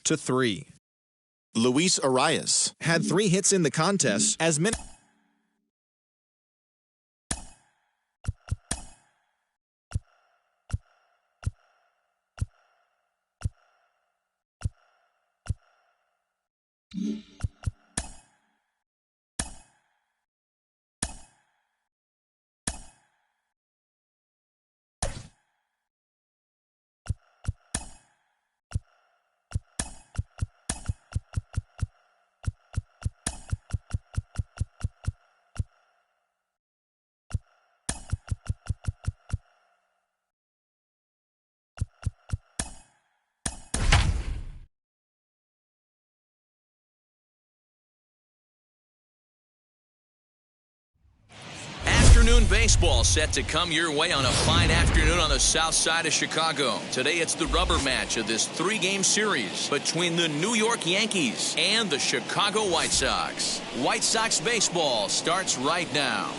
4-3. Luis Arias Had 3 hits in the contest as many. Afternoon baseball set to come your way on a fine afternoon on the south side of Chicago. Today it's the rubber match of this 3-game series between the New York Yankees and the Chicago White Sox. White Sox baseball starts right now.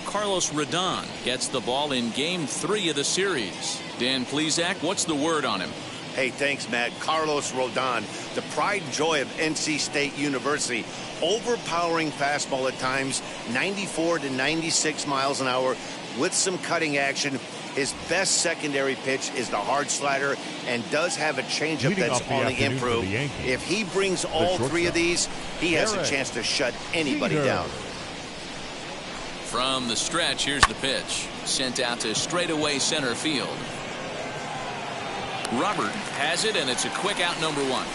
Carlos Rodon gets the ball in Game 3 of the series. Dan Plesac, what's the word on him? Hey, thanks, Matt. Carlos Rodon, the pride and joy of NC State University. Overpowering fastball at times, 94 to 96 miles an hour with some cutting action. His best secondary pitch is the hard slider and does have a changeup that's on the improve. If he brings all 3 of these, he has a chance to shut anybody down. From the stretch, here's the pitch. Sent out to straightaway center field. Robert has it, and it's a quick out, number 1.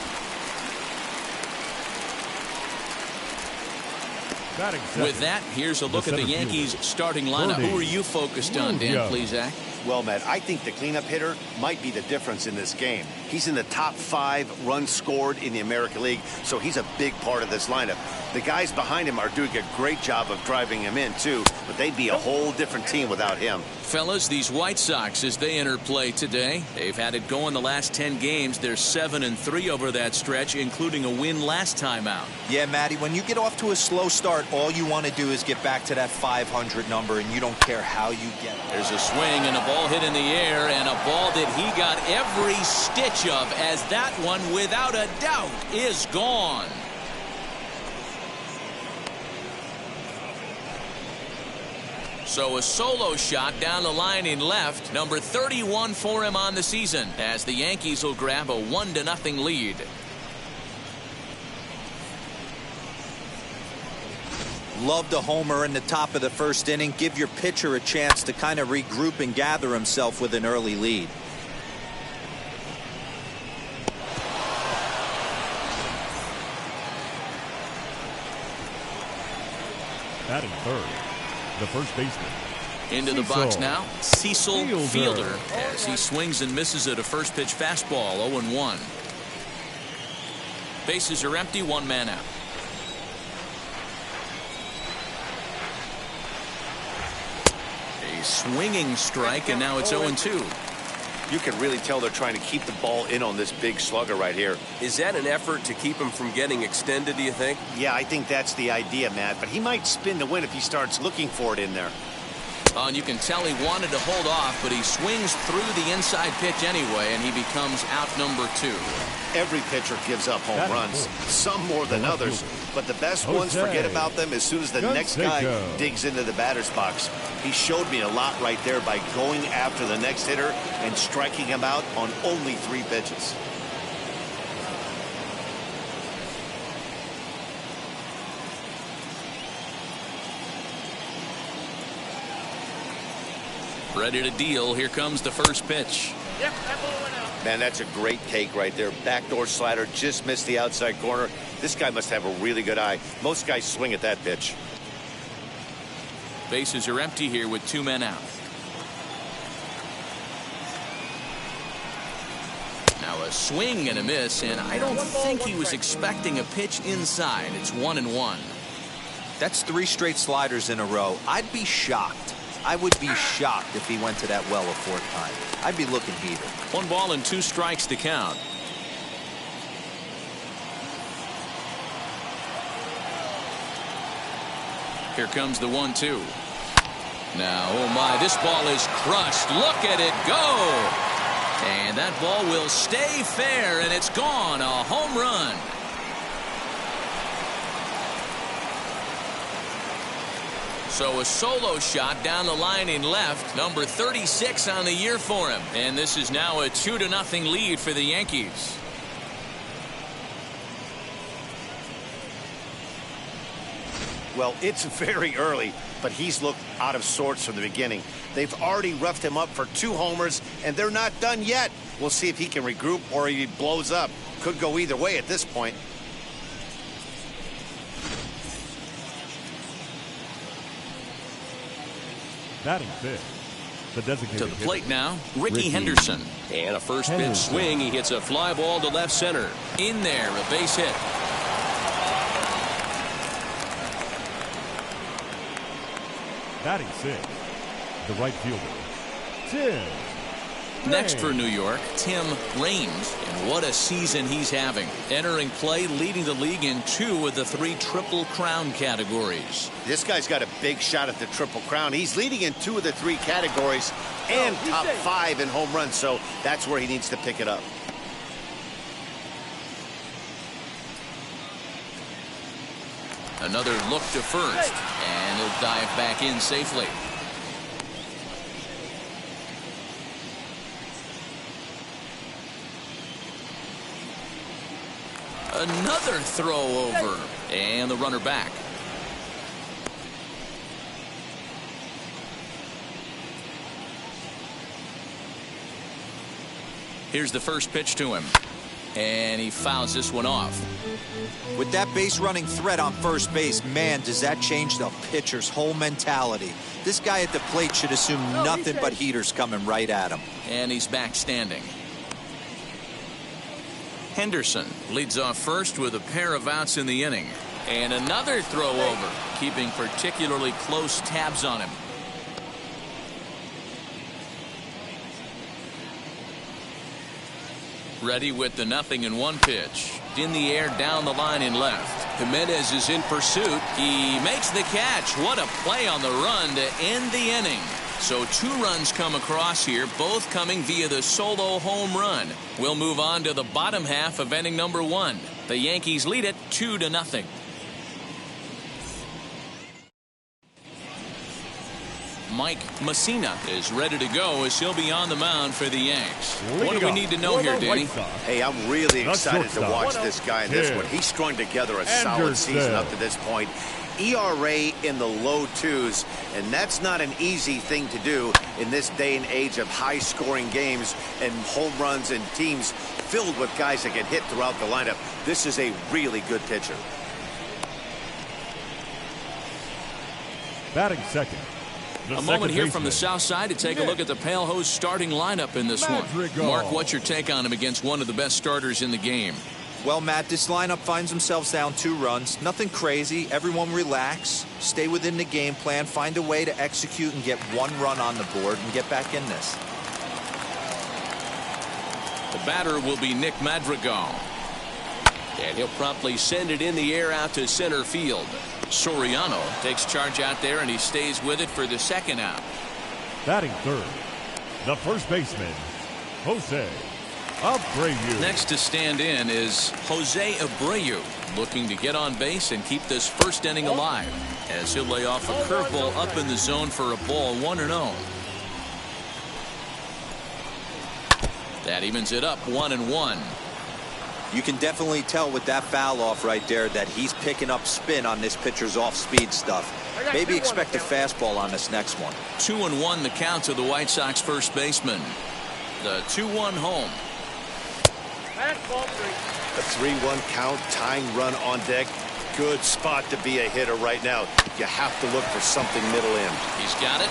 With that, here's a look at the Yankees starting lineup. Who are you focused on, Dan Plesac? Well, Matt, I think the cleanup hitter might be the difference in this game. He's in the top 5 runs scored in the American League, so he's a big part of this lineup. The guys behind him are doing a great job of driving him in, too, but they'd be a whole different team without him. Fellas, these White Sox, as they enter play today, they've had it going the last 10 games. They're 7-3 over that stretch, including a win last time out. Yeah, Matty, when you get off to a slow start, all you want to do is get back to that 500 number, and you don't care how you get it. There's a swing and a ball hit in the air, and a ball that he got every stitch of, as that one, without a doubt, is gone. So a solo shot down the line in left, number 31 for him on the season, as the Yankees will grab a 1-0 lead. Love the homer in the top of the first inning. Give your pitcher a chance to kind of regroup and gather himself with an early lead. Batting third, the first baseman. Into the box now, Cecil Fielder, as he swings and misses at a first pitch fastball, 0-1. Bases are empty, 1 man out. A swinging strike, and now it's 0-2. You can really tell they're trying to keep the ball in on this big slugger right here. Is that an effort to keep him from getting extended, do you think? Yeah, I think that's the idea, Matt, but he might spin to win if he starts looking for it in there. And you can tell he wanted to hold off, but he swings through the inside pitch anyway, and he becomes out number 2. Every pitcher gives up home runs, some more than others, but the best ones forget about them as soon as the next guy digs into the batter's box. He showed me a lot right there by going after the next hitter and striking him out on only 3 pitches. Ready to deal. Here comes the first pitch. Man, that's a great take right there. Backdoor slider, just missed the outside corner. This guy must have a really good eye. Most guys swing at that pitch. Bases are empty here with 2 men out. Now a swing and a miss, and I don't think he was expecting a pitch inside. It's 1-1. That's 3 straight sliders in a row. I'd be shocked. I would be shocked if he went to that well a 4th time. I'd be looking heated. 1 ball and 2 strikes to count. Here comes the 1-2. Now, oh my, this ball is crushed. Look at it go. And that ball will stay fair, and it's gone. A home run. So a solo shot down the line in left. Number 36 on the year for him. And this is now a 2-0 lead for the Yankees. Well, it's very early, but he's looked out of sorts from the beginning. They've already roughed him up for 2 homers, and they're not done yet. We'll see if he can regroup or he blows up. Could go either way at this point. Batting fifth, the designated To the plate hitter, now, Ricky Henderson. And a first pitch swing. He hits a fly ball to left center. In there, a base hit. Batting sixth, the right fielder, Tim. Next for New York, Tim Ramey. And what a season he's having. Entering play, leading the league in 2 of the 3 Triple Crown categories. This guy's got a big shot at the Triple Crown. He's leading in 2 of the 3 categories and top 5 in home runs, so that's where he needs to pick it up. Another look to first, and he'll dive back in safely. Another throw over, and the runner back. Here's the first pitch to him, and he fouls this one off. With that base running threat on first base, man, does that change the pitcher's whole mentality. This guy at the plate should assume nothing but heaters coming right at him. And he's back standing. Henderson leads off first with a pair of outs in the inning. And another throw over, keeping particularly close tabs on him. Ready with the 0-1 pitch. In the air down the line in left. Jimenez is in pursuit. He makes the catch. What a play on the run to end the inning. So 2 runs come across here, both coming via the solo home run. We'll move on to the bottom half of inning number 1. The Yankees lead it 2-0. Mike Mussina is ready to go as he'll be on the mound for the Yanks. What do we need to know here, Danny? Hey, I'm really excited to watch this guy in this one. He's strung together a solid season up to this point. ERA in the low 2s, and that's not an easy thing to do in this day and age of high-scoring games and home runs and teams filled with guys that get hit throughout the lineup. This is a really good pitcher. batting second. A moment here from the south side to take a look at the Pale Hose starting lineup in this one. Mark, what's your take on him against one of the best starters in the game? Well, Matt, this lineup finds themselves down 2 runs. Nothing crazy. Everyone relax. Stay within the game plan. Find a way to execute and get 1 run on the board and get back in this. The batter will be Nick Madrigal. And he'll promptly send it in the air out to center field. Soriano takes charge out there, and he stays with it for the second out. Batting third, the first baseman, Jose Abreu. Next to stand in is Jose Abreu, looking to get on base and keep this first inning alive, as he'll lay off a curveball up in the zone for a ball 1-0. That evens it up 1-1. You can definitely tell with that foul off right there that he's picking up spin on this pitcher's off-speed stuff. Maybe expect a fastball on this next one. 2-1 the count to the White Sox first baseman. The 2-1 home. A 3-1 count, tying run on deck. Good spot to be a hitter right now. You have to look for something middle in. He's got it.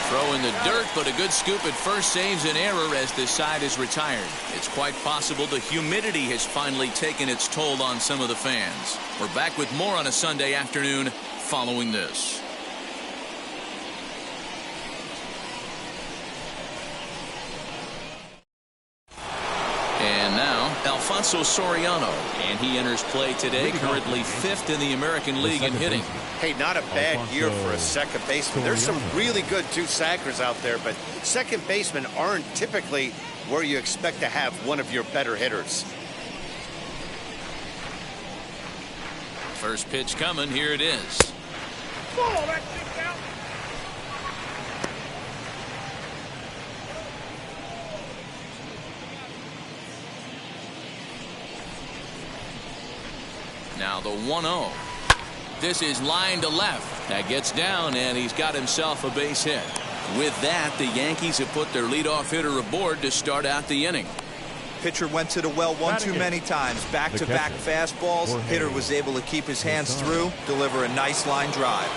Throw in the dirt, but a good scoop at first saves an error as this side is retired. It's quite possible the humidity has finally taken its toll on some of the fans. We're back with more on a Sunday afternoon following this. And now Alfonso Soriano, and he enters play today, currently 5th in the American League in hitting. Hey, not a bad year for a second baseman. There's some really good two-sackers out there, but second basemen aren't typically where you expect to have one of your better hitters. First pitch coming. Here it is. Now the 1-0. This is line to left. That gets down, and he's got himself a base hit. With that, the Yankees have put their leadoff hitter aboard to start out the inning. Pitcher went to the well one too many times. Back-to-back fastballs. Jorge. Hitter was able to keep his hands through, deliver a nice line drive.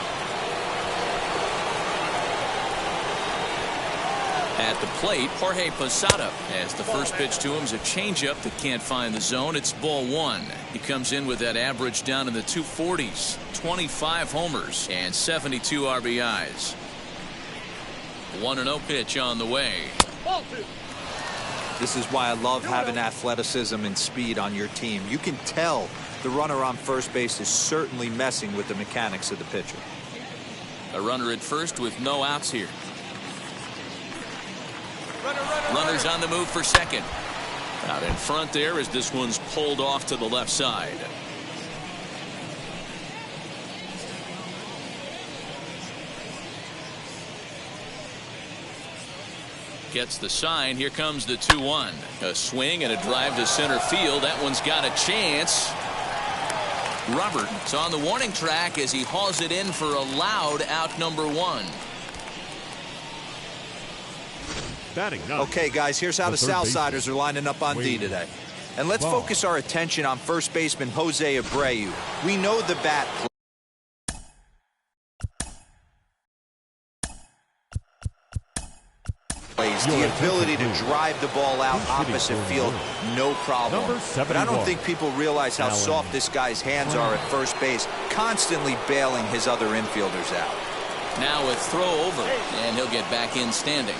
At the plate, Jorge Posada, as the first pitch to him is a changeup that can't find the zone. It's ball one. He comes in with that average down in the 240s, 25 homers and 72 RBIs. 1-0 pitch on the way. This is why I love having athleticism and speed on your team. You can tell the runner on first base is certainly messing with the mechanics of the pitcher. A runner at first with no outs here. Runners on the move for second. Out in front there as this one's pulled off to the left side. Gets the sign. Here comes the 2-1. A swing and a drive to center field. That one's got a chance. Robert's on the warning track as he hauls it in for a loud out number 1. Okay, guys, here's how the Southsiders are lining up on D today. And let's focus our attention on first baseman Jose Abreu. We know the bat plays, the ability to drive the ball out opposite field, no problem. But I don't think people realize how soft this guy's hands are at first base, constantly bailing his other infielders out. Now a throw over, and he'll get back in standing.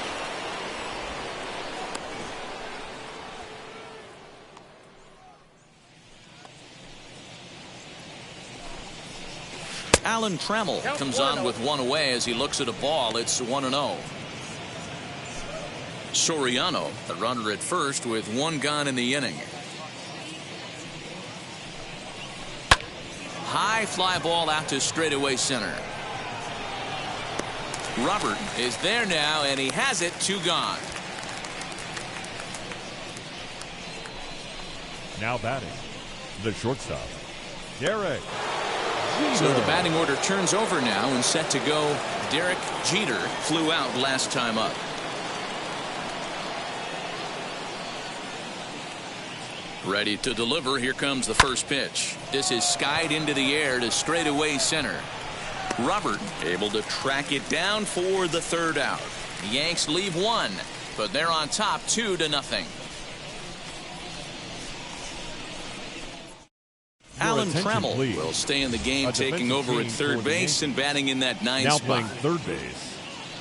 Alan Trammell comes on with one away as he looks at a ball. It's 1-0. Soriano, the runner at first with one gone in the inning. High fly ball out to straightaway center. Robert is there now, and he has it. 2 gone. Now batting, the shortstop, Derek. So the batting order turns over now and set to go. Derek Jeter flew out last time up. Ready to deliver. Here comes the first pitch. This is skied into the air to straightaway center. Robert able to track it down for the 3rd out. The Yanks leave 1, but they're on top 2-0. Alan Trammell will stay in the game, taking over at third base and batting in that 9th now spot. playing third base,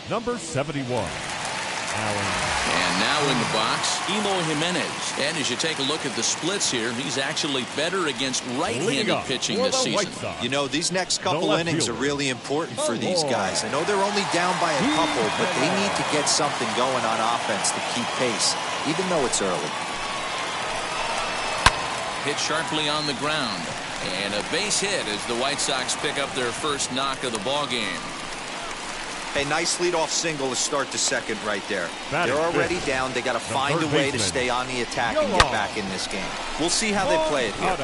number 71, Alan. And now in the box, Elo Jimenez. And as you take a look at the splits here, he's actually better against right-handed pitching this season. You know, these next couple innings are really important for these guys. I know they're only down by a couple, but they need to get something going on offense to keep pace, even though it's early. Hit sharply on the ground, and a base hit as the White Sox pick up their first knock of the ball game. A nice leadoff single to start the second right there. They're already down. They got to find a way to stay on the attack and get back in this game. We'll see how they play it here.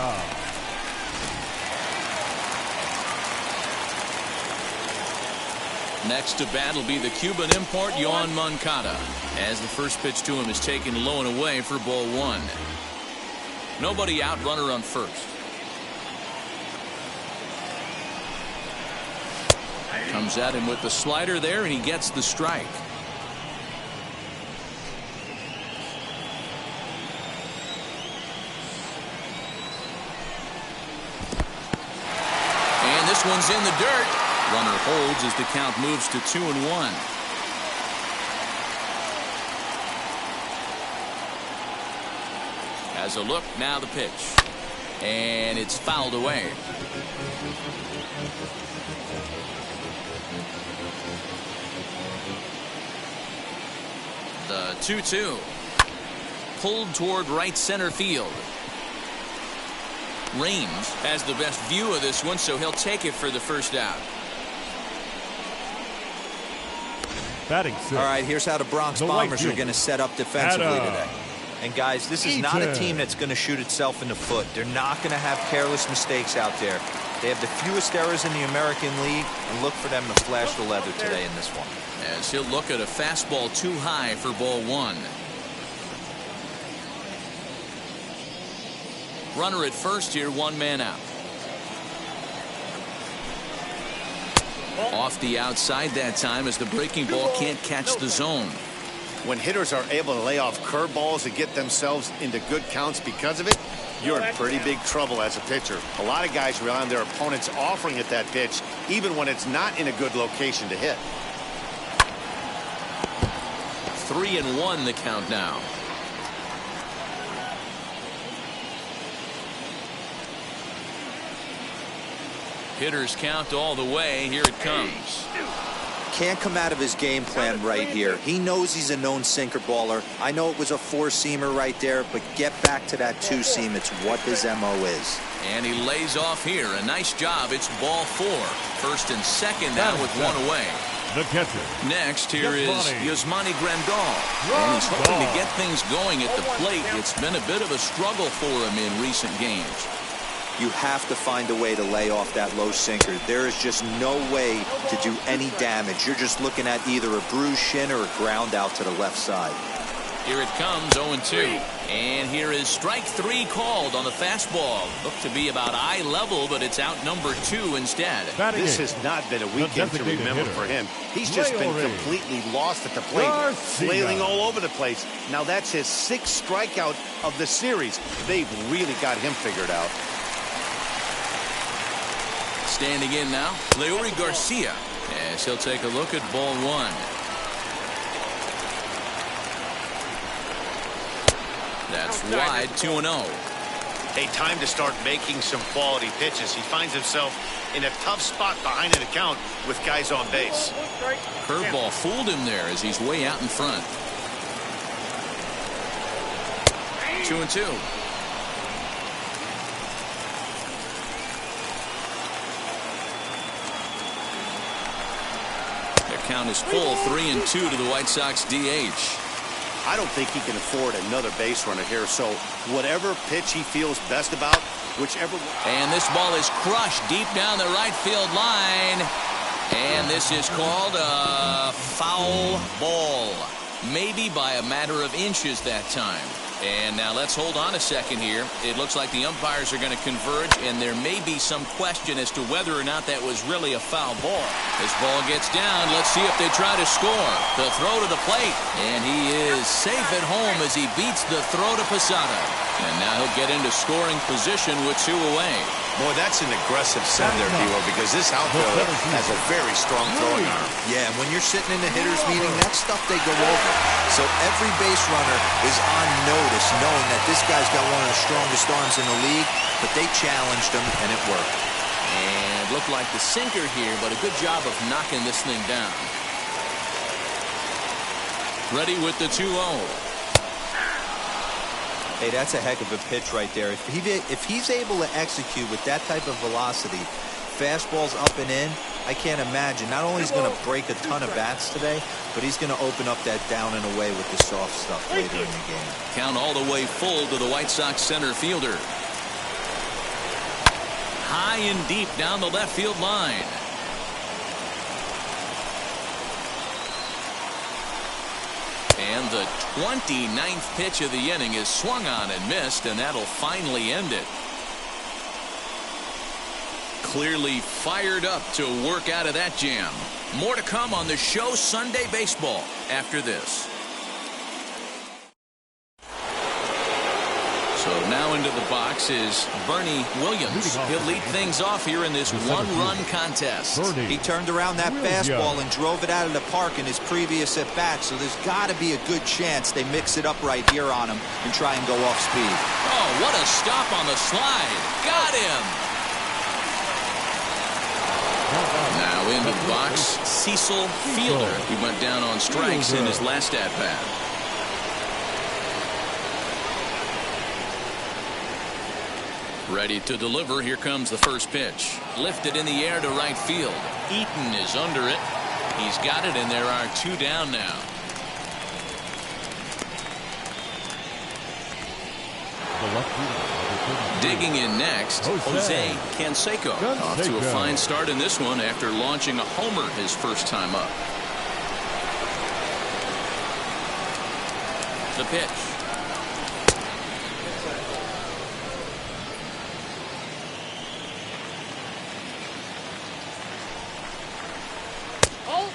Next to bat will be the Cuban import Juan Moncado, as the first pitch to him is taken low and away for ball 1. Nobody out, runner on first. Comes at him with the slider there, and he gets the strike. And this one's in the dirt. Runner holds as the count moves to 2-1. Has a look, now the pitch. And it's fouled away. The 2-2. Pulled toward right center field. Raines has the best view of this one, so he'll take it for the first out. Batting six. All right, here's how the Bronx Bombers are going to set up defensively today. And guys, this is not a team that's going to shoot itself in the foot. They're not going to have careless mistakes out there. They have the fewest errors in the American League, and look for them to flash the leather today in this one. As he'll look at a fastball too high for ball one. Runner at first here, one man out. Off the outside that time as the breaking ball can't catch the zone. When hitters are able to lay off curveballs and get themselves into good counts because of it, you're in pretty big trouble as a pitcher. A lot of guys rely on their opponents offering at that pitch, even when it's not in a good location to hit. 3-1 the count now. Hitters count all the way. Here it comes. Can't come out of his game plan right here. He knows he's a known sinker baller. I know it was a four-seamer right there, but get back to that two-seam. It's what his MO is. And he lays off here. A nice job. It's ball four. First and second now with one away. The catcher. Next here is Yasmani Grandal. And he's hoping to get things going at the plate. It's been a bit of a struggle for him in recent games. You have to find a way to lay off that low sinker. There is just no way to do any damage. You're just looking at either a bruised shin or a ground out to the left side. Here it comes, 0-2. And here is strike three called on the fastball. Looked to be about eye level, but it's out number 2 instead. This has not been a weekend to remember for him. He's just been completely lost at the plate, flailing all over the place. Now that's his 6th strikeout of the series. They've really got him figured out. Standing in now, Leury Garcia, as he'll take a look at ball one. That's wide, 2-0. Hey, time to start making some quality pitches. He finds himself in a tough spot behind an account with guys on base. Curveball fooled him there as he's way out in front. 2-2. Count is full, 3-2 to the White Sox DH. I don't think he can afford another base runner here, so whatever pitch he feels best about, whichever. And this ball is crushed deep down the right field line. And this is called a foul ball. Maybe by a matter of inches that time. And now let's hold on a second here. It looks like the umpires are going to converge, and there may be some question as to whether or not that was really a foul ball. This ball gets down. Let's see if they try to score. The throw to the plate, and he is safe at home as he beats the throw to Posada. And now he'll get into scoring position with 2 away. Boy, that's an aggressive send there, Hero, because this outfielder has a very strong throwing arm. Yeah, and when you're sitting in the hitters meeting, that's stuff they go over. So every base runner is on notice, knowing that this guy's got one of the strongest arms in the league, but they challenged him, and it worked. And looked like the sinker here, but a good job of knocking this thing down. Ready with the 2-0. Hey, that's a heck of a pitch right there. If he's able to execute with that type of velocity, fastballs up and in, I can't imagine. Not only is he going to break a ton of bats today, but he's going to open up that down and away with the soft stuff later in the game. Count all the way full to the White Sox center fielder. High and deep down the left field line. And the 29th pitch of the inning is swung on and missed, and that'll finally end it. Clearly fired up to work out of that jam. More to come on the show Sunday Baseball after this. So Now into the box is Bernie Williams. He'll lead things off here in this one-run contest. He turned around that fastball and drove it out of the park in his previous at-bat, so there's got to be a good chance they mix it up right here on him and try and go off speed. Oh, what a stop on the slide. Got him. Now into the box, Cecil Fielder. He went down on strikes in his last at-bat. Ready to deliver. Here comes the first pitch. Lifted in the air to right field. Eaton is under it. He's got it, and there are 2 down now. Digging in next, Jose Canseco. Off to a fine start in this one after launching a homer his first time up. The pitch.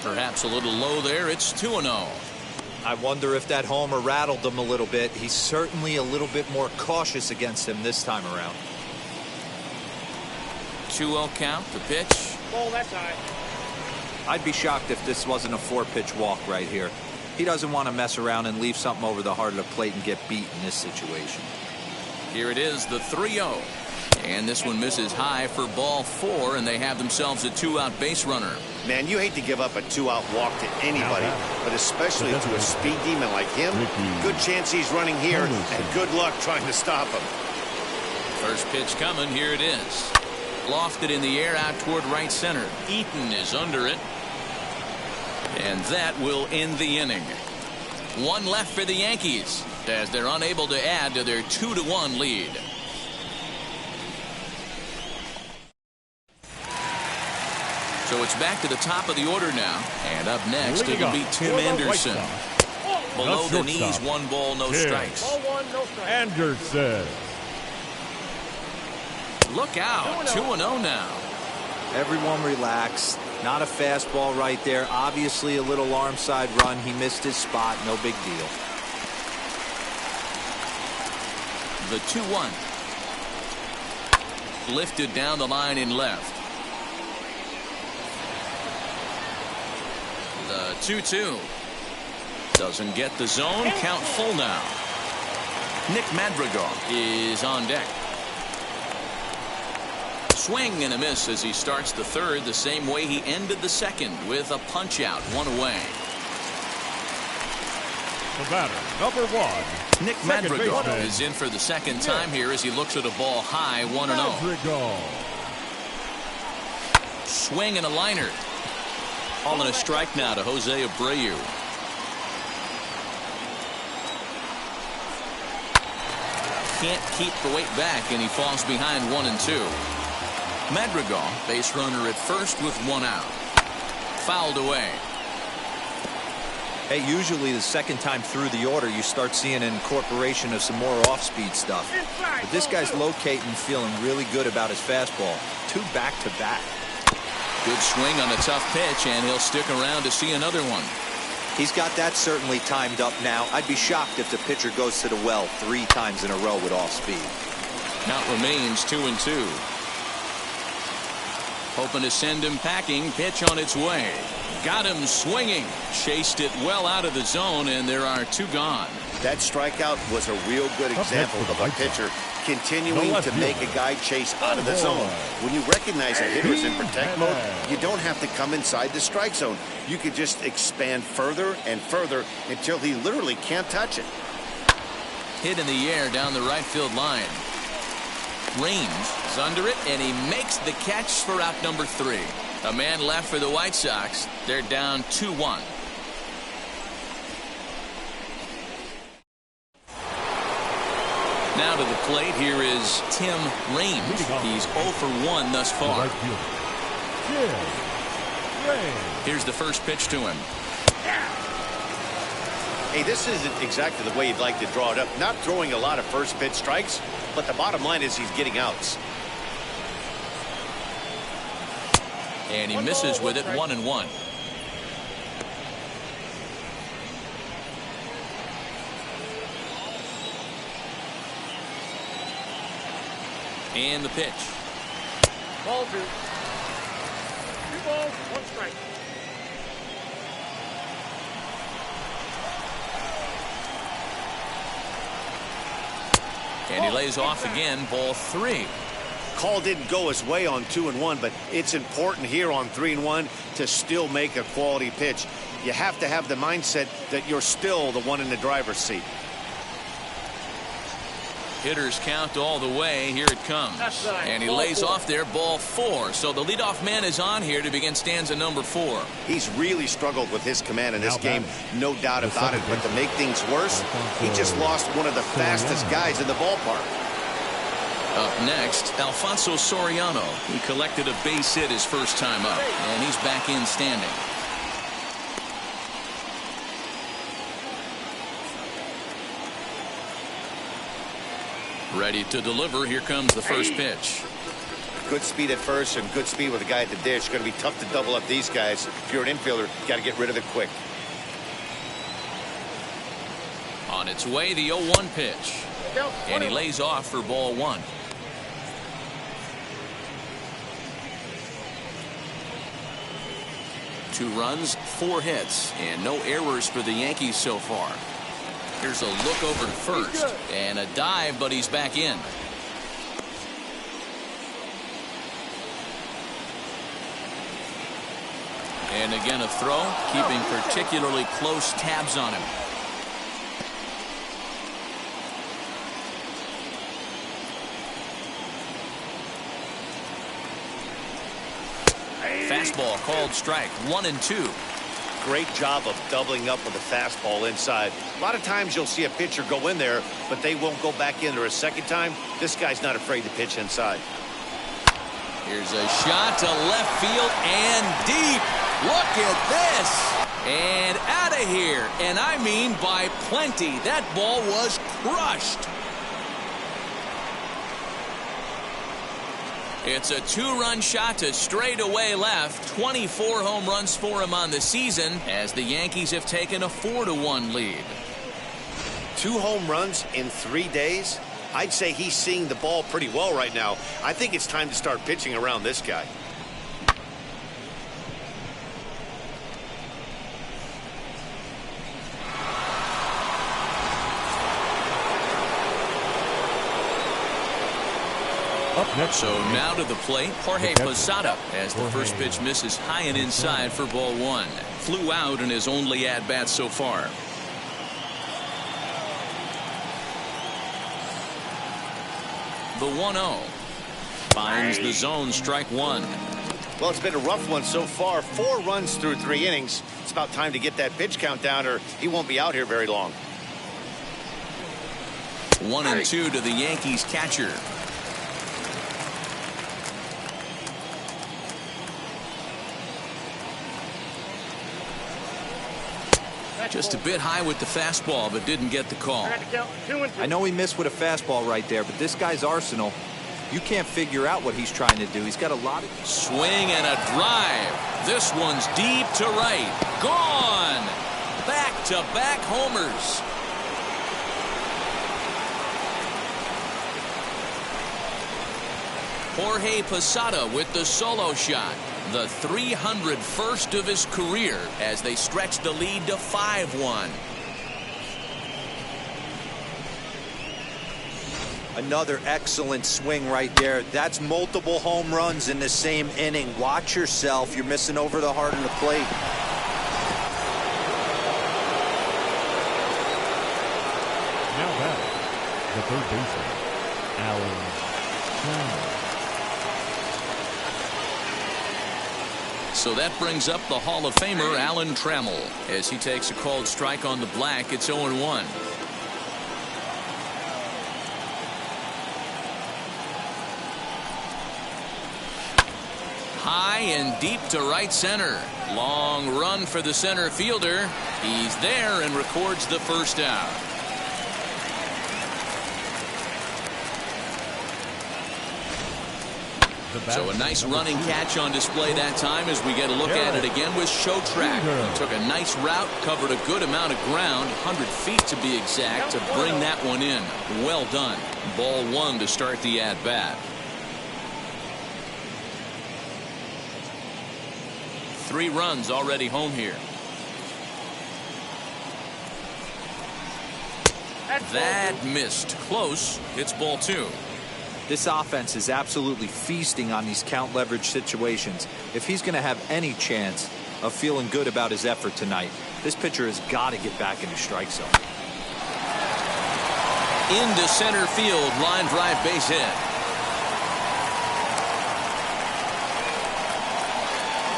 Perhaps a little low there. It's 2-0. I wonder if that homer rattled him a little bit. He's certainly a little bit more cautious against him this time around. 2-0 count. The pitch. Ball that side. I'd be shocked if this wasn't a 4-pitch walk right here. He doesn't want to mess around and leave something over the heart of the plate and get beat in this situation. Here it is, the 3-0. And this one misses high for ball 4, and they have themselves a 2-out base runner. Man, you hate to give up a 2-out walk to anybody, but especially to a speed demon like him. Good chance he's running here, and good luck trying to stop him. First pitch coming. Here it is. Lofted in the air out toward right center. Eaton is under it. And that will end the inning. 1 left for the Yankees as they're unable to add to their 2-1 lead. So it's back to the top of the order now. And up next, it'll be Tim Anderson. Below the knees, 1 ball, no strikes. Ball 1, no strikes. Anderson. Look out. 2-0 now. Everyone relax. Not a fastball right there. Obviously a little arm side run. He missed his spot. No big deal. The 2-1. Lifted down the line in left. The 2-2. Doesn't get the zone. Count full now. Nick Madrigal is on deck. Swing and a miss as he starts the third the same way he ended the second, with a punch out, 1 away. The batter, number 1. Nick Madrigal is in for the second time here as he looks at a ball high, 1-0. Swing and a liner. Calling a strike now to Jose Abreu. Can't keep the weight back, and he falls behind 1-2. Madrigal, base runner at first with 1 out. Fouled away. Hey, usually the second time through the order you start seeing an incorporation of some more off-speed stuff. But this guy's locating, feeling really good about his fastball. 2 back-to-back. Good swing on a tough pitch, and he'll stick around to see another one. He's got that certainly timed up now. I'd be shocked if the pitcher goes to the well 3 times in a row with off-speed. Count remains 2-2. Hoping to send him packing. Pitch on its way. Got him swinging. Chased it well out of the zone, and there are 2 gone. That strikeout was a real good example of a pitcher continuing to make a guy chase out of the zone. When you recognize a hitter is in protect mode, you don't have to come inside the strike zone. You could just expand further and further until he literally can't touch it. Hit in the air down the right field line. Range is under it, and he makes the catch for out number 3. A man left for the White Sox. They're down 2-1. Now to the plate, here is Tim Ramey. He's 0 for 1 thus far. Here's the first pitch to him. Hey, this isn't exactly the way you'd like to draw it up. Not throwing a lot of first pitch strikes, but the bottom line is he's getting outs. And he misses with it, 1-1. And the pitch. Ball 2. 2 balls, 1 strike. And he lays off again, ball 3. Call didn't go his way on 2-1, but it's important here on 3-1 to still make a quality pitch. You have to have the mindset that you're still the one in the driver's seat. Hitters count all the way. Here it comes. And he lays off there, ball 4. So the leadoff man is on here to begin stanza number 4. He's really struggled with his command in this game, no doubt about it. But to make things worse, he just lost one of the fastest guys in the ballpark. Up next, Alfonso Soriano. He collected a base hit his first time up, and he's back in standing. Ready to deliver. Here comes the first pitch. Good speed at first and good speed with the guy at the dish. It's going to be tough to double up these guys. If you're an infielder, you got to get rid of it quick. On its way, the 0-1 pitch. And he lays off for ball 1. Two runs, 4 hits, and no errors for the Yankees so far. Here's a look over to first, and a dive, but he's back in. And again a throw, keeping particularly close tabs on him. Fastball called strike, 1-2. Great job of doubling up with a fastball inside. A lot of times you'll see a pitcher go in there, but they won't go back in there a second time. This guy's not afraid to pitch inside. Here's a shot to left field and deep. Look at this. And out of here. And I mean by plenty. That ball was crushed. It's a 2-run shot to straightaway left. 24 home runs for him on the season as the Yankees have taken a 4-1 lead. 2 home runs in 3 days. I'd say he's seeing the ball pretty well right now. I think it's time to start pitching around this guy. Up next. So now to the plate, Jorge Posada, as the first pitch misses high and inside for ball 1. Flew out in his only at-bat so far. The 1-0. Finds the zone, strike 1. Well, it's been a rough one so far. 4 runs through 3 innings. It's about time to get that pitch count down or he won't be out here very long. 1-2 to the Yankees catcher. Just a bit high with the fastball, but didn't get the call. I know he missed with a fastball right there, but this guy's arsenal, you can't figure out what he's trying to do. He's got a lot of swing and a drive. This one's deep to right. Gone. Back-to-back homers. Jorge Posada with the solo shot. The 301st of his career as they stretch the lead to 5-1. Another excellent swing right there. That's multiple home runs in the same inning. Watch yourself. You're missing over the heart of the plate. Now back, the third baseman, Allen. So that brings up the Hall of Famer Alan Trammell as he takes a called strike on the black. It's 0-1. High and deep to right center. Long run for the center fielder. He's there and records the first out. So a nice running catch on display that time as we get a look at it again with Show Track. He took a nice route, covered a good amount of ground, 100 feet to be exact, to bring that one in. Well done. Ball 1 to start the at-bat. 3 runs already home here. That missed. Close. It's ball 2. This offense is absolutely feasting on these count leverage situations. If he's going to have any chance of feeling good about his effort tonight, this pitcher has got to get back in the strike zone. Into center field. Line drive, base hit.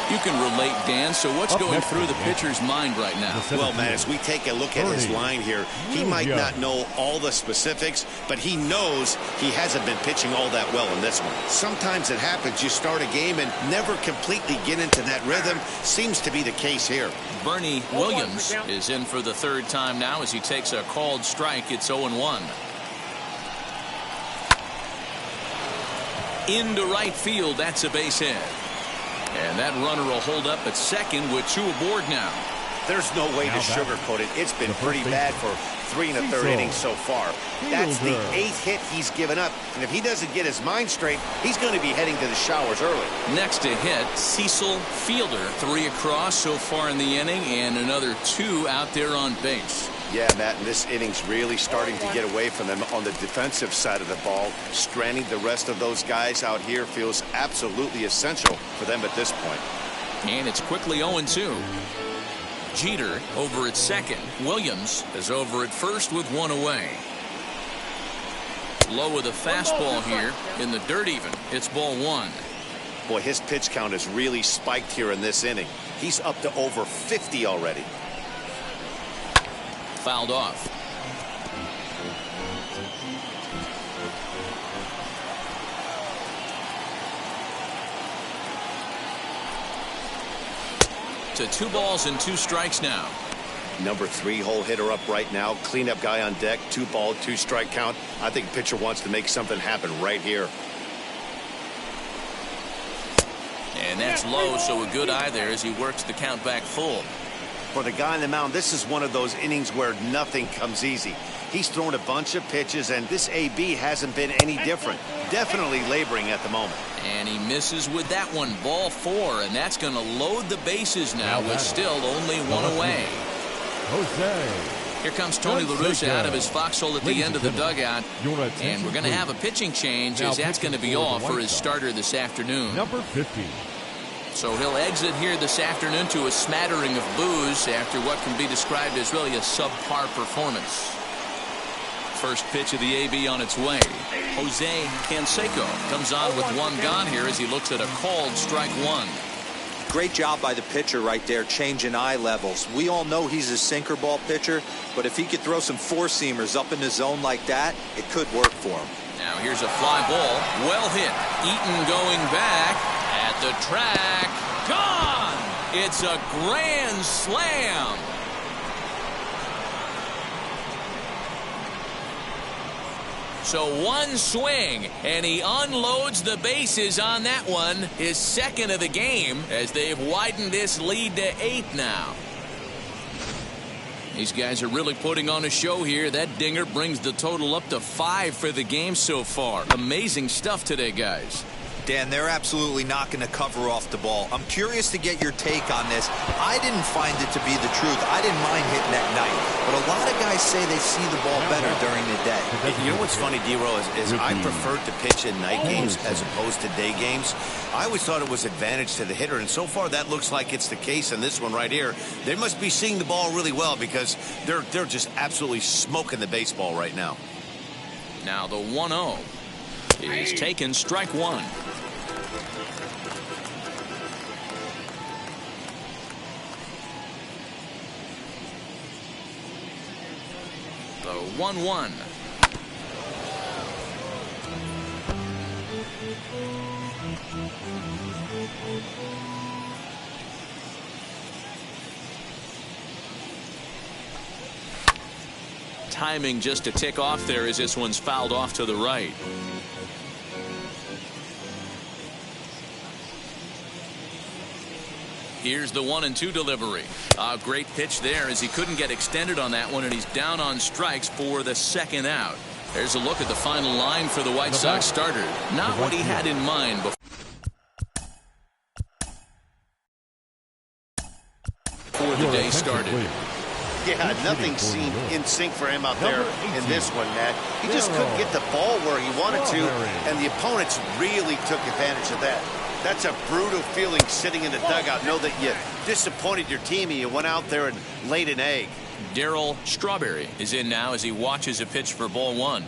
You can relate, Dan. So what's going through the pitcher's mind right now? Well, man, as we take a look at his line here, he might not know all the specifics, but he knows he hasn't been pitching all that well in this one. Sometimes it happens. You start a game and never completely get into that rhythm. Seems to be the case here. Bernie Williams is in for the 3rd time now as he takes a called strike. It's 0-1. Into right field. That's a base hit. And that runner will hold up at second with 2 aboard now. There's no way to sugarcoat it. It's been pretty bad for 3 1/3 innings so far. That's the 8th hit he's given up. And if he doesn't get his mind straight, he's going to be heading to the showers early. Next to hit, Cecil Fielder. 3 across so far in the inning and another 2 out there on base. Yeah, Matt, and this inning's really starting to get away from them on the defensive side of the ball. Stranding the rest of those guys out here feels absolutely essential for them at this point. And it's quickly 0-2. Jeter over at second. Williams is over at first with 1 away. Low with a fastball here in the dirt even. It's ball 1. Boy, his pitch count has really spiked here in this inning. He's up to over 50 already. Fouled off. To 2 balls and 2 strikes now. Number 3 hole hitter up right now. Cleanup guy on deck. 2 ball, 2 strike count. I think pitcher wants to make something happen right here. And that's low, so a good eye there as he works the count back full. For the guy on the mound, this is one of those innings where nothing comes easy. He's thrown a bunch of pitches, and this AB hasn't been any different. Definitely laboring at the moment. And he misses with that one. Ball 4, and that's going to load the bases now with still only 1 away. Jose. Here comes Toni La Russa out of his foxhole at the end of the dugout. And we're going to have a pitching change as that's going to be off for his starter this afternoon. Number 50. So he'll exit here this afternoon to a smattering of boos after what can be described as really a subpar performance. First pitch of the AB on its way. Jose Canseco comes on with 1 gone here as he looks at a called strike 1. Great job by the pitcher right there, changing eye levels. We all know he's a sinker ball pitcher, but if he could throw some 4-seamers up in the zone like that, it could work for him. Now here's a fly ball. Well hit. Eaton going back. At the track, gone! It's a grand slam. So 1 swing, and he unloads the bases on that one. His 2nd of the game as they've widened this lead to 8 now. These guys are really putting on a show here. That dinger brings the total up to 5 for the game so far. Amazing stuff today, guys. Dan, they're absolutely not going to cover off the ball. I'm curious to get your take on this. I didn't find it to be the truth. I didn't mind hitting at night. But a lot of guys say they see the ball better during the day. You know what's funny, Darrell, is I prefer to pitch in night games as opposed to day games. I always thought it was advantage to the hitter, and so far that looks like it's the case in this one right here. They must be seeing the ball really well because they're just absolutely smoking the baseball right now. Now the 1-0 is taken, strike 1. The 1-1. Timing just to tick off there as this one's fouled off to the right. Here's the 1-2 delivery. A great pitch there as he couldn't get extended on that one, and he's down on strikes for the 2nd out. There's a look at the final line for the White Sox starter. Not what he had in mind before. before the day started. Yeah, nothing seemed in sync for him out there in this one, Matt. He just couldn't get the ball where he wanted to, and the opponents really took advantage of that. That's a brutal feeling sitting in the dugout. Know that you disappointed your team and you went out there and laid an egg. Darrell Strawberry is in now as he watches a pitch for ball one.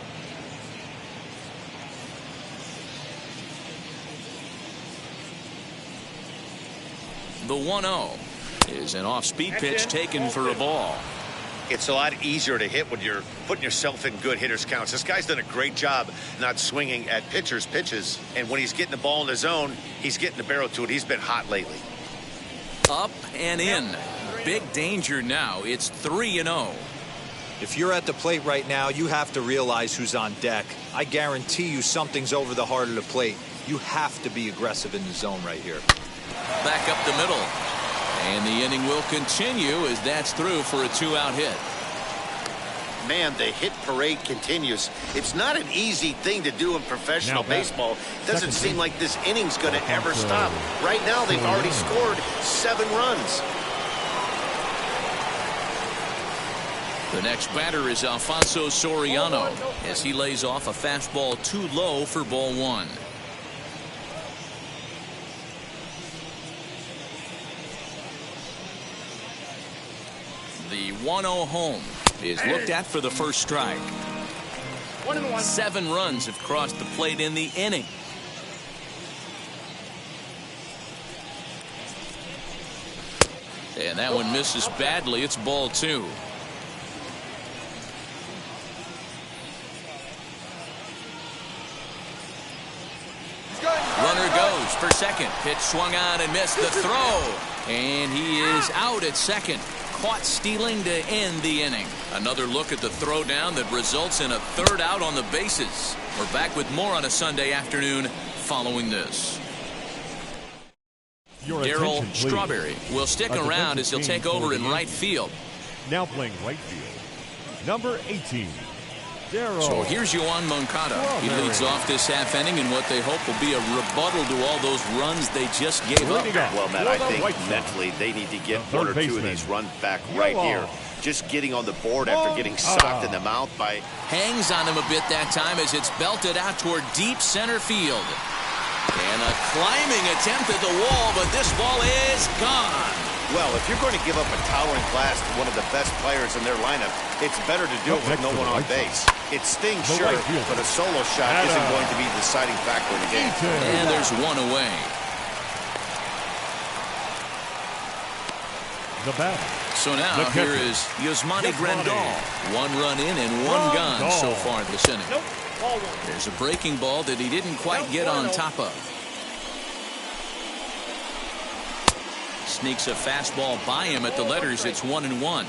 The 1-0 is an off-speed pitch taken for a ball. It's a lot easier to hit when you're putting yourself in good hitters counts. This guy's done a great job not swinging at pitchers' pitches. And when he's getting the ball in the zone, he's getting the barrel to it. He's been hot lately. Up and in. Big danger now. It's 3-0. If you're at the plate right now, you have to realize who's on deck. I guarantee you something's over the heart of the plate. You have to be aggressive in the zone right here. Back up the middle. And the inning will continue as that's through for a 2-out hit. Man, the hit parade continues. It's not an easy thing to do in professional baseball. It doesn't seem like this inning's going to ever stop. Right now, they've already scored 7 runs. The next batter is Alfonso Soriano as he lays off a fastball too low for ball one. The 1-0 home is looked at for the first strike. 7 runs have crossed the plate in the inning. And that one misses badly. It's ball 2. Runner goes for second. Pitch swung on and missed the throw. And he is out at second. Caught stealing to end the inning. Another look at the throwdown that results in a 3rd out on the bases. We're back with more on a Sunday afternoon following this. Darrell Strawberry will stick around as he'll take over in right field. Now playing right field, number 18. Darrell. So here's Juan Moncado. He leads off this half inning in what they hope will be a rebuttal to all those runs they just gave up. Well, Matt, I think mentally they need to get 1 or 2 of these runs back right here. Just getting on the board after getting socked in the mouth by... Hangs on him a bit that time as it's belted out toward deep center field. And a climbing attempt at the wall, but this ball is gone. Well, if you're going to give up a towering class to one of the best players in their lineup, it's better to do it with no one on base. It stings, sure, but a solo shot isn't going to be the deciding factor in the game. And there's 1 away. The batter. So now here is Yasmani Grandal. 1 run in and 1 gone so far this inning. There's a breaking ball that he didn't quite get on top of. Sneaks a fastball by him at the letters. It's 1-1.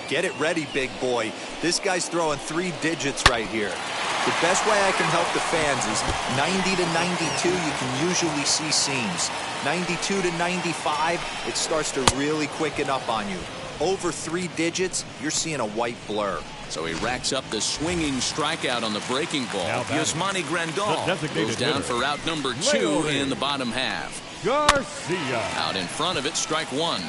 Get it ready, big boy. This guy's throwing 3 digits right here. The best way I can help the fans is 90 to 92, you can usually see seams. 92 to 95, it starts to really quicken up on you. Over 3 digits, you're seeing a white blur. So he racks up the swinging strikeout on the breaking ball. Yasmani Grandal goes down for out number 2 in the bottom half. Garcia. Out in front of it, strike 1.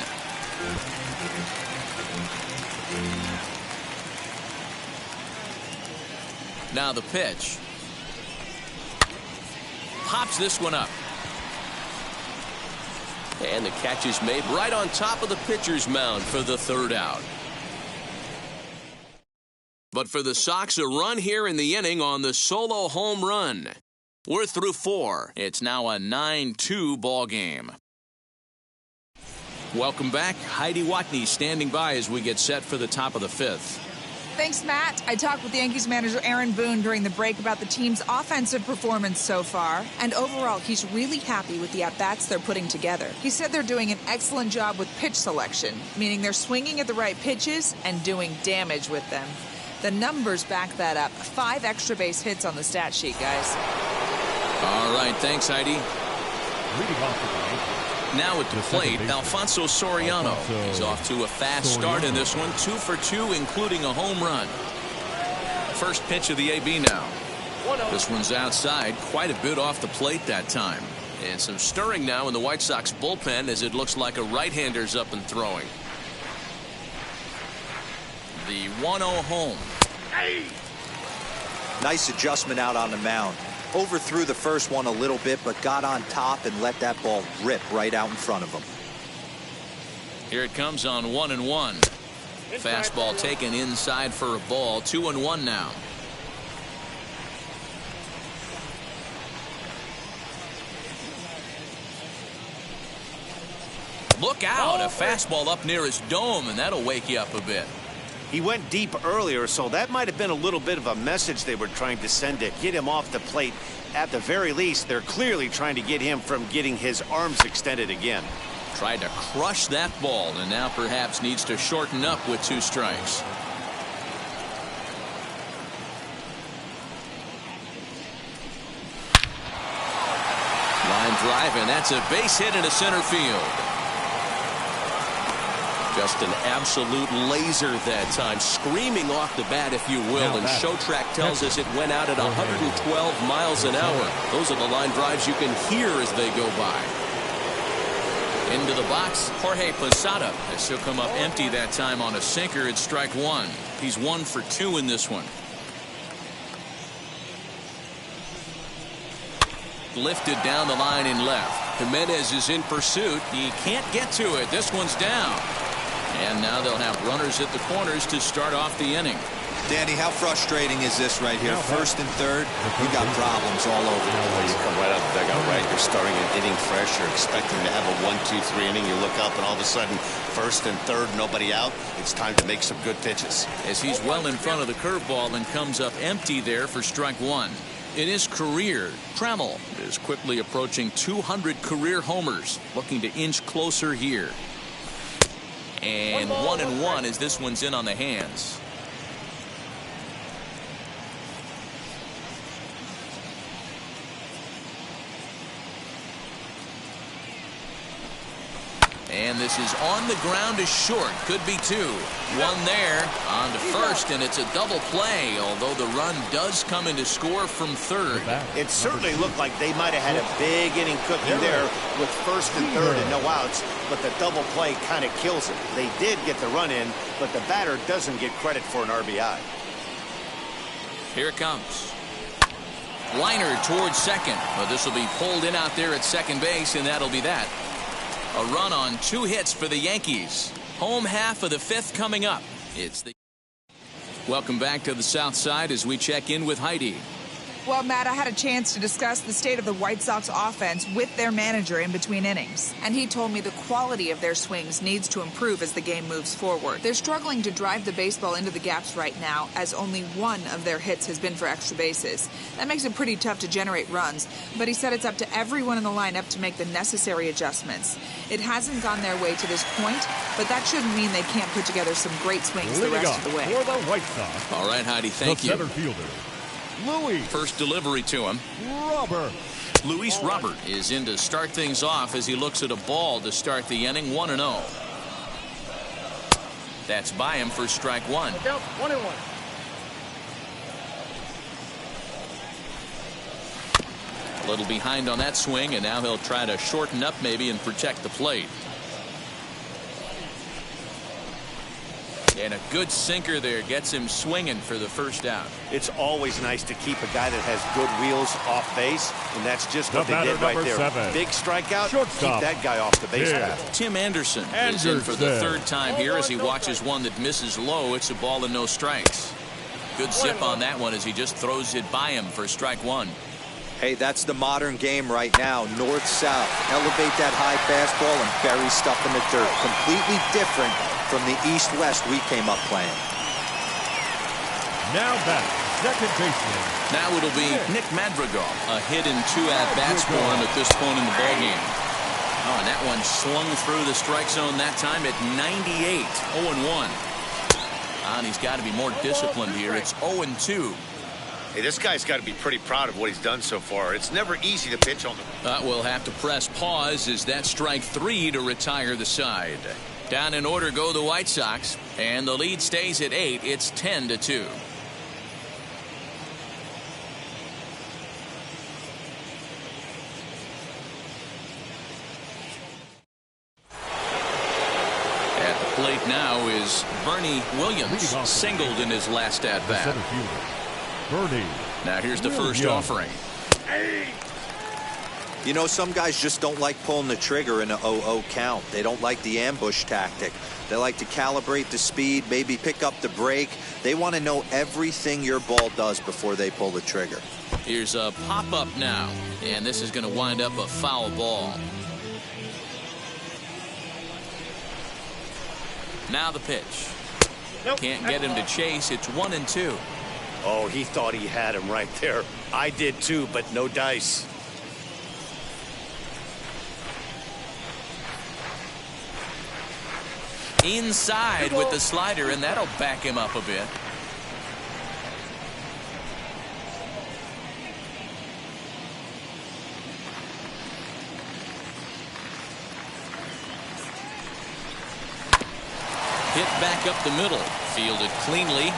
Now the pitch. Pops this one up. And the catch is made right on top of the pitcher's mound for the 3rd out. But for the Sox, a run here in the inning on the solo home run. We're through 4. It's now a 9-2 ball game. Welcome back. Heidi Watney standing by as we get set for the top of the 5th. Thanks, Matt. I talked with Yankees manager Aaron Boone during the break about the team's offensive performance so far, and overall, he's really happy with the at-bats they're putting together. He said they're doing an excellent job with pitch selection, meaning they're swinging at the right pitches and doing damage with them. The numbers back that up. 5 extra base hits on the stat sheet, guys. All right, thanks, Heidi. Now at the plate, Alfonso Soriano. He's off to a fast start in this one. 2 for 2, including a home run. First pitch of the AB now. This one's outside, quite a bit off the plate that time. And some stirring now in the White Sox bullpen as it looks like a right-hander's up and throwing. The 1-0 home. Hey. Nice adjustment out on the mound. Overthrew the first one a little bit, but got on top and let that ball rip right out in front of him. Here it comes on 1-1. Fastball taken inside for a ball. 2-1 now. Look out, a fastball up near his dome, and that'll wake you up a bit. He went deep earlier, so that might have been a little bit of a message they were trying to send to get him off the plate. At the very least, they're clearly trying to get him from getting his arms extended again. Tried to crush that ball, and now perhaps needs to shorten up with 2 strikes. Line drive, and that's a base hit into center field. Just an absolute laser that time, screaming off the bat, if you will. And Showtrack tells us it went out at 112 miles an hour. Those are the line drives you can hear as they go by. Into the box, Jorge Posada, as he'll come up empty that time on a sinker at strike 1. He's 1 for 2 in this one. Lifted down the line in left. Jimenez is in pursuit. He can't get to it. This one's down. And now they'll have runners at the corners to start off the inning. Danny, how frustrating is this right here? First and third, you got problems all over the place. You come right out the dugout, right? You're starting an inning fresh. You're expecting to have a 1-2-3 inning. You look up, and all of a sudden, first and third, nobody out. It's time to make some good pitches. As he's well in front of the curveball and comes up empty there for strike 1. In his career, Trammell is quickly approaching 200 career homers, looking to inch closer here. And 1-1 as this one's in on the hands. And this is on the ground is short. Could be 2. 1 there on to first, and it's a double play, although the run does come in to score from third. It certainly looked like they might have had a big inning cooking there with first and third and no outs, but the double play kind of kills it. They did get the run in, but the batter doesn't get credit for an RBI. Here it comes. Liner towards second, but this will be pulled in out there at second base, and that'll be that. A run on 2 hits for the Yankees. Home half of the 5th coming up. It's the welcome back to the South Side as we check in with Heidi. Well, Matt, I had a chance to discuss the state of the White Sox offense with their manager in between innings. And he told me the quality of their swings needs to improve as the game moves forward. They're struggling to drive the baseball into the gaps right now, as only 1 of their hits has been for extra bases. That makes it pretty tough to generate runs, but he said it's up to everyone in the lineup to make the necessary adjustments. It hasn't gone their way to this point, but that shouldn't mean they can't put together some great swings the rest of the way. For the White Sox. All right, Heidi, thank you. Center fielder, Luis. First delivery to him. Robert. Luis Robert is in to start things off as he looks at a ball to start the inning. 1-0. That's by him for strike 1. 1-1. A little behind on that swing, and now he'll try to shorten up maybe and protect the plate. And a good sinker there gets him swinging for the first out. It's always nice to keep a guy that has good wheels off base, and that's just what they did right there. 7. Big strikeout, Shortstop. keep that guy off the base path. Tim Anderson is in for the 3rd time here as he watches one that misses low. It's a ball and no strikes. Good zip on that one as he just throws it by him for strike 1. Hey, that's the modern game right now. North-south. Elevate that high fastball and bury stuff in the dirt. Completely different from the east-west we came up playing. Now back, second baseman. Now it'll be Nick Madrigal. A hit and 2 at-bats for him at this point in the ballgame. Oh, and that one slung through the strike zone that time at 98. 0-1. And he's got to be more disciplined here. It's 0-2. Hey, this guy's got to be pretty proud of what he's done so far. It's never easy to pitch on the... We'll have to press pause as that strike 3 to retire the side. Down in order go the White Sox, and the lead stays at 8. It's 10-2. Plate now is Bernie Williams, singled in his last at bat. Now here's the first offering. You know, some guys just don't like pulling the trigger in an 0-0 count. They don't like the ambush tactic. They like to calibrate the speed, maybe pick up the break. They want to know everything your ball does before they pull the trigger. Here's a pop-up now, and this is going to wind up a foul ball. Now the pitch. Can't get him to chase. It's 1-2. Oh, he thought he had him right there. I did too, but no dice. Inside with the slider, and that'll back him up a bit. Hit back up the middle, fielded cleanly,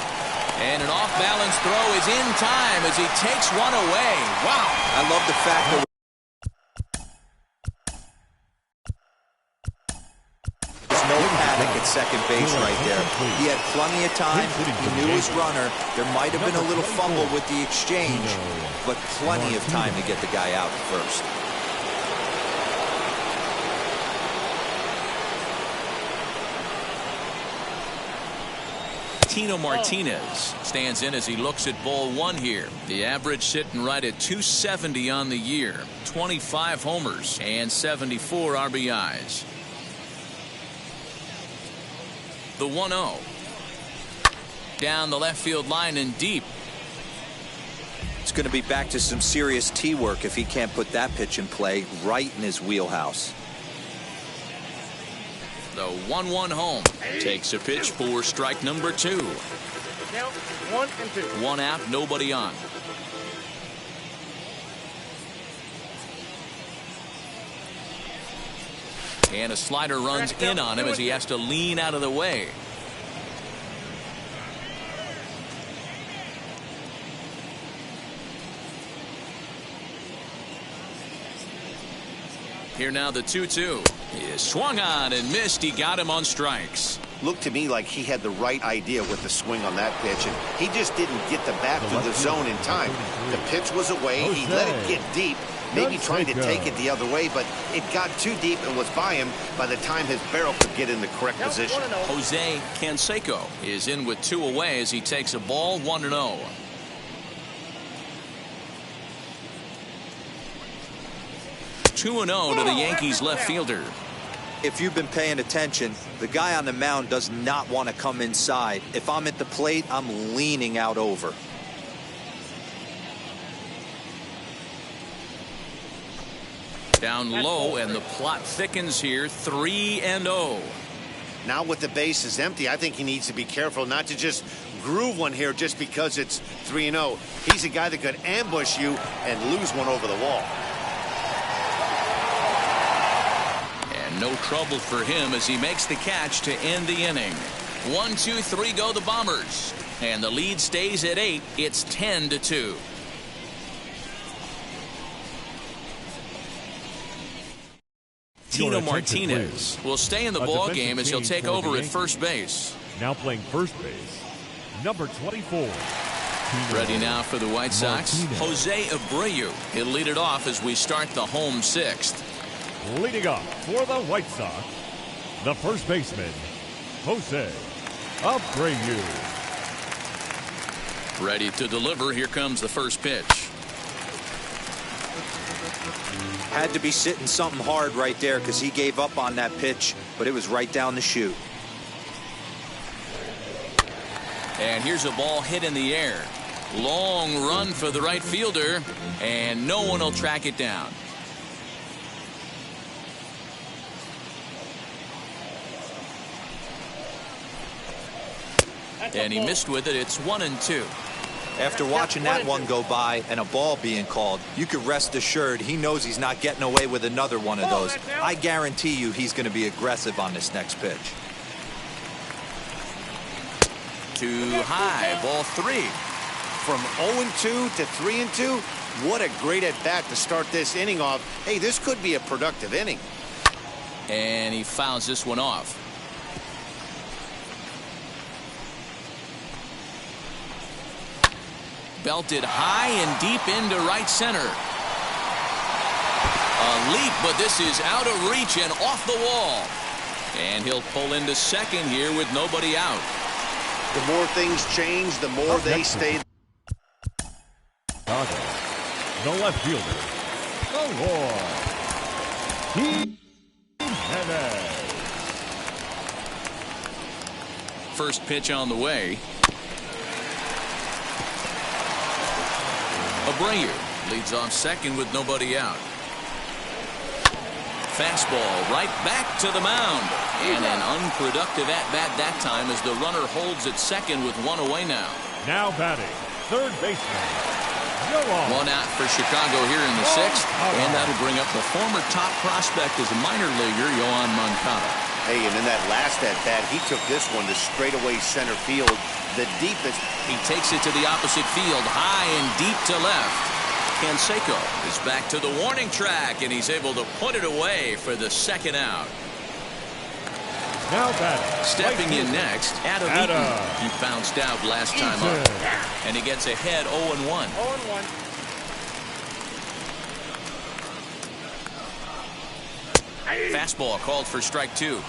and an off-balance throw is in time as he takes one away. Wow! I love the fact that there's no panic at second base right there. He had plenty of time. He knew his runner. There might have been a little fumble with the exchange, but plenty of time to get the guy out first. Martinez stands in as he looks at ball one here. The average sitting right at 270 on the year, 25 homers and 74 RBIs. The 1-0 down the left field line and deep. It's going to be back to some serious tee work if he can't put that pitch in play right in his wheelhouse. The 1-1 home takes a pitch for strike number 2. Count 1-2. 1 out, nobody on. And a slider runs in on him as he has to lean out of the way. Here now the 2-2. He swung on and missed. He got him on strikes. Looked to me like he had the right idea with the swing on that pitch, and he just didn't get the bat through the zone in time. The pitch was away. He let it get deep, maybe trying to take it the other way, but it got too deep and was by him by the time his barrel could get in the correct position. Jose Canseco is in with 2 away as he takes a ball 1-0. $2-0 to the Yankees left fielder. If you've been paying attention, the guy on the mound does not want to come inside. If I'm at the plate, I'm leaning out over. Down low, and the plot thickens here. 3-0. Now with the bases empty, I think he needs to be careful not to just groove one here just because it's 3-0. He's a guy that could ambush you and lose one over the wall. No trouble for him as he makes the catch to end the inning. 1-2-3 go the Bombers, and the lead stays at 8. It's 10-2. Martinez will stay in the ball game as he'll take over at first base. Now playing first base, number 24. Ready now for the White Sox, Jose Abreu. He'll lead it off as we start the home 6th. Leading up for the White Sox, the first baseman, Jose Abreu. Ready to deliver. Here comes the first pitch. Had to be sitting something hard right there because he gave up on that pitch, but it was right down the chute. And here's a ball hit in the air. Long run for the right fielder, and no one will track it down. And he missed with it. It's 1-2. After watching that one go by and a ball being called, you could rest assured he knows he's not getting away with another one of those. I guarantee you he's going to be aggressive on this next pitch. Too high. Ball 3. From 0-2 to 3-2, what a great at-bat to start this inning off. Hey, this could be a productive inning. And he fouls this one off. belted high and deep into right center. A leap, but this is out of reach and off the wall. And he'll pull into second here with nobody out. The more things change, the more they stay. The left fielder, the Lord. First pitch on the way. Abreu leads off second with nobody out. Fastball right back to the mound. And an unproductive at-bat that time as the runner holds at second with one away now. Now batting, third baseman, Juan. One out for Chicago here in the sixth. And that'll bring up the former top prospect as a minor leaguer, Moncado. Hey, and in that last at-bat, he took this one to straightaway center field. The deepest. He takes it to the opposite field, high and deep to left. Canseco is back to the warning track, and he's able to put it away for the second out. Now batting, stepping in next, Adam. He bounced out last time up, and he gets ahead 0-1. 0-1. Fastball called for strike two.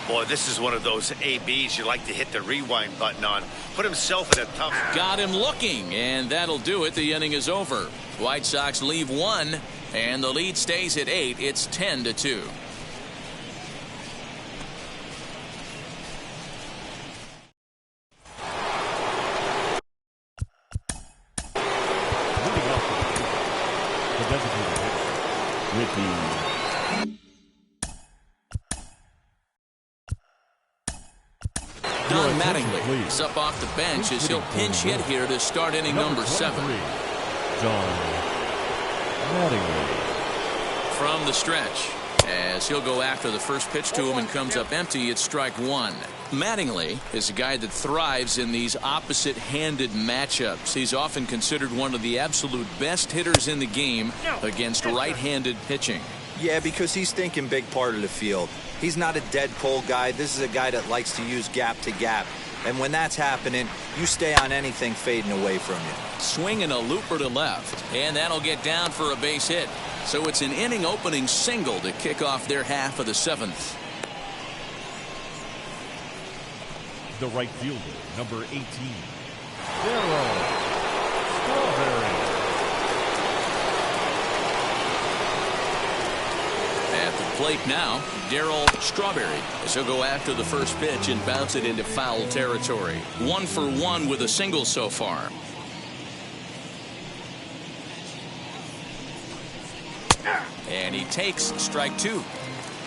Boy, this is one of those ABs you like to hit the rewind button on. Put himself in a tough. Got him looking, and that'll do it. The inning is over. White Sox leave one, and the lead stays at 8. It's 10-2. Mattingly is up off the bench as he'll pinch hit here to start inning number 7. From the stretch, as he'll go after the first pitch to him and comes up empty, it's strike one. Mattingly is a guy that thrives in these opposite-handed matchups. He's often considered one of the absolute best hitters in the game against right-handed pitching. Yeah, because he's thinking big part of the field. He's not a dead pull guy. This is a guy that likes to use gap to gap. And when that's happening, you stay on anything fading away from you. Swinging a looper to left, and that'll get down for a base hit. So it's an inning-opening single to kick off their half of the 7th. The right fielder, number 18, Darrell. At the plate now, Darryl Strawberry as he'll go after the first pitch and bounce it into foul territory. 1 for 1 with a single so far. And he takes strike two.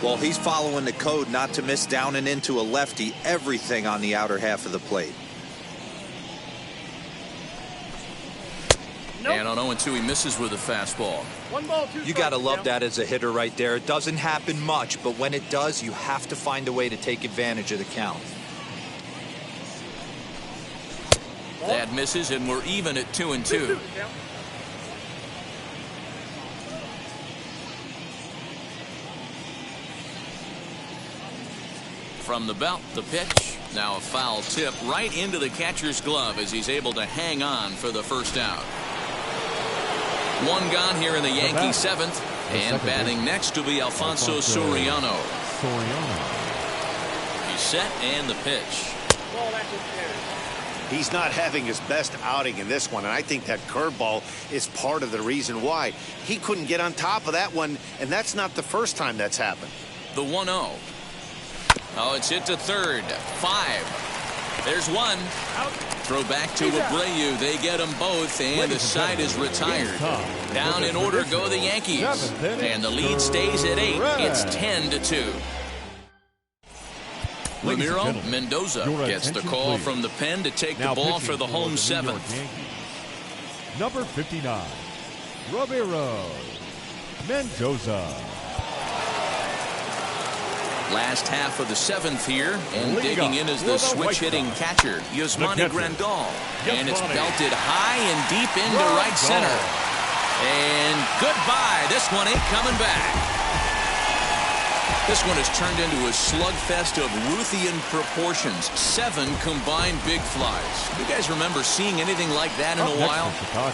Well, he's following the code not to miss down and into a lefty. Everything on the outer half of the plate. And on 0-2, he misses with a fastball. 1 ball, 2 strikes. You got to love that as a hitter right there. It doesn't happen much, but when it does, you have to find a way to take advantage of the count. That misses, and we're even at 2-2. From the belt, the pitch. Now a foul tip right into the catcher's glove as he's able to hang on for the first out. One gone here in the Yankees 7th, and batting next will be Alfonso Soriano. He's set, and the pitch. He's not having his best outing in this one, and I think that curveball is part of the reason why. He couldn't get on top of that one, and that's not the first time that's happened. The 1-0. Oh, it's hit to third. 5. There's one. Out. Throw back to Abreu. They get them both, and the side is retired. Down in order go the Yankees, and the lead stays at 8. It's 10-2. Ramiro Mendoza gets the call from the pen to take the ball for the home 7th. Number 59, Ramiro Mendoza. Last half of the 7th here, and digging in is the switch-hitting catcher, Yasmani Grandal. And it's belted high and deep into right center. And goodbye. This one ain't coming back. This one has turned into a slugfest of Ruthian proportions. 7 combined big flies. You guys remember seeing anything like that in a while?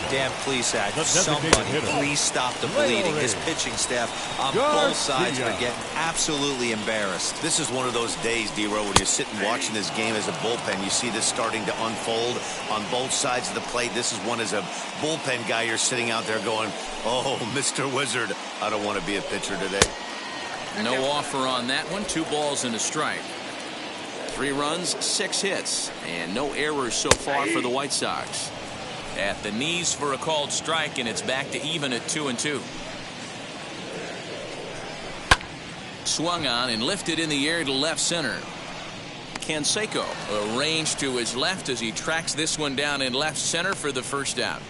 Dan, please, somebody please stop the bleeding. His pitching staff on both sides are getting absolutely embarrassed. This is one of those days, D-Row, when you're sitting watching this game as a bullpen. You see this starting to unfold on both sides of the plate. This is one as a bullpen guy. You're sitting out there going, oh, Mr. Wizard, I don't want to be a pitcher today. No offer on that one. 2 balls and a strike. 3 runs, 6 hits, and no errors so far for the White Sox. At the knees for a called strike, and it's back to even at 2-2. Swung on and lifted in the air to left center. Canseco arranged to his left as he tracks this one down in left center for the first out.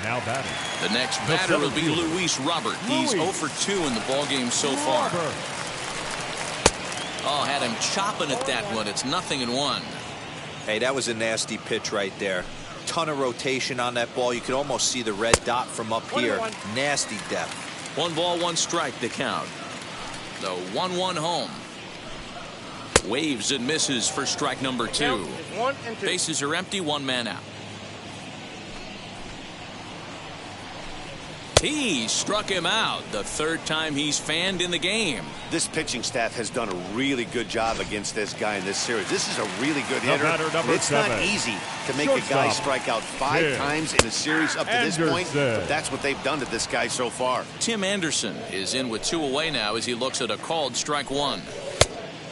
Now batting. The next batter will be Luis Robert. He's 0 for 2 in the ballgame so far. Oh, had him chopping at that one. It's 0-1. Hey, that was a nasty pitch right there. Ton of rotation on that ball. You could almost see the red dot from up here. Nasty depth. 1 ball, 1 strike to count. The 1-1 home. Waves and misses for strike number 2. Bases are empty, 1 man out. He struck him out. The 3rd time he's fanned in the game. This pitching staff has done a really good job against this guy in this series. This is a really good hitter. It's not easy to make a guy strike out 5 times in a series up to this point, but that's what they've done to this guy so far. Tim Anderson is in with 2 away now as he looks at a called strike 1.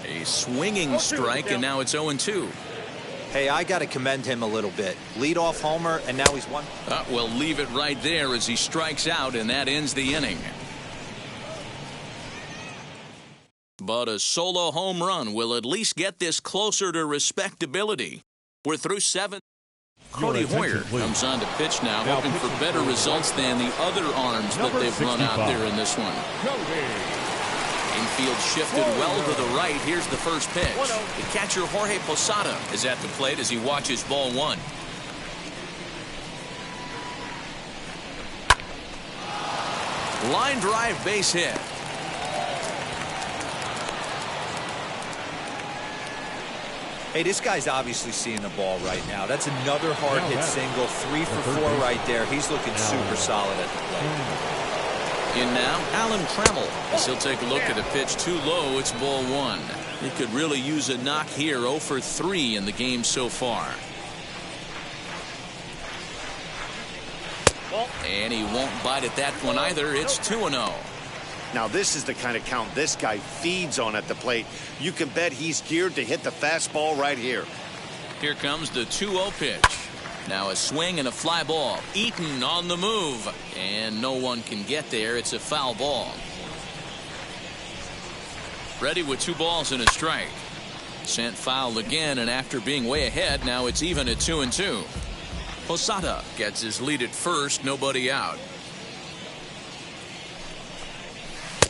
A swinging strike, and now it's 0-2. Hey, I got to commend him a little bit. Leadoff homer, and now he's 1. We'll leave it right there as he strikes out, and that ends the inning. But a solo home run will at least get this closer to respectability. We're through 7. Cody Hoyer comes on to pitch now, hoping for better results than the other arms that they've run out there in this one. Infield shifted well to the right. Here's the first pitch. The catcher Jorge Posada is at the plate as he watches ball 1. Line drive base hit. Hey, this guy's obviously seeing the ball right now. That's another hard hit single. 3 for 4 right there. He's looking super solid at the plate. In now, Alan Trammell, as he'll take a look at a pitch too low. It's ball 1. He could really use a knock here. 0 for 3 in the game so far. And he won't bite at that one either. It's 2-0. Now, this is the kind of count this guy feeds on at the plate. You can bet he's geared to hit the fastball right here. Here comes the 2-0 pitch. Now a swing and a fly ball. Eaton on the move. And no one can get there. It's a foul ball. Ready with 2 balls and a strike. Sent foul again, and after being way ahead, now it's even at 2-2. Posada gets his lead at first. Nobody out.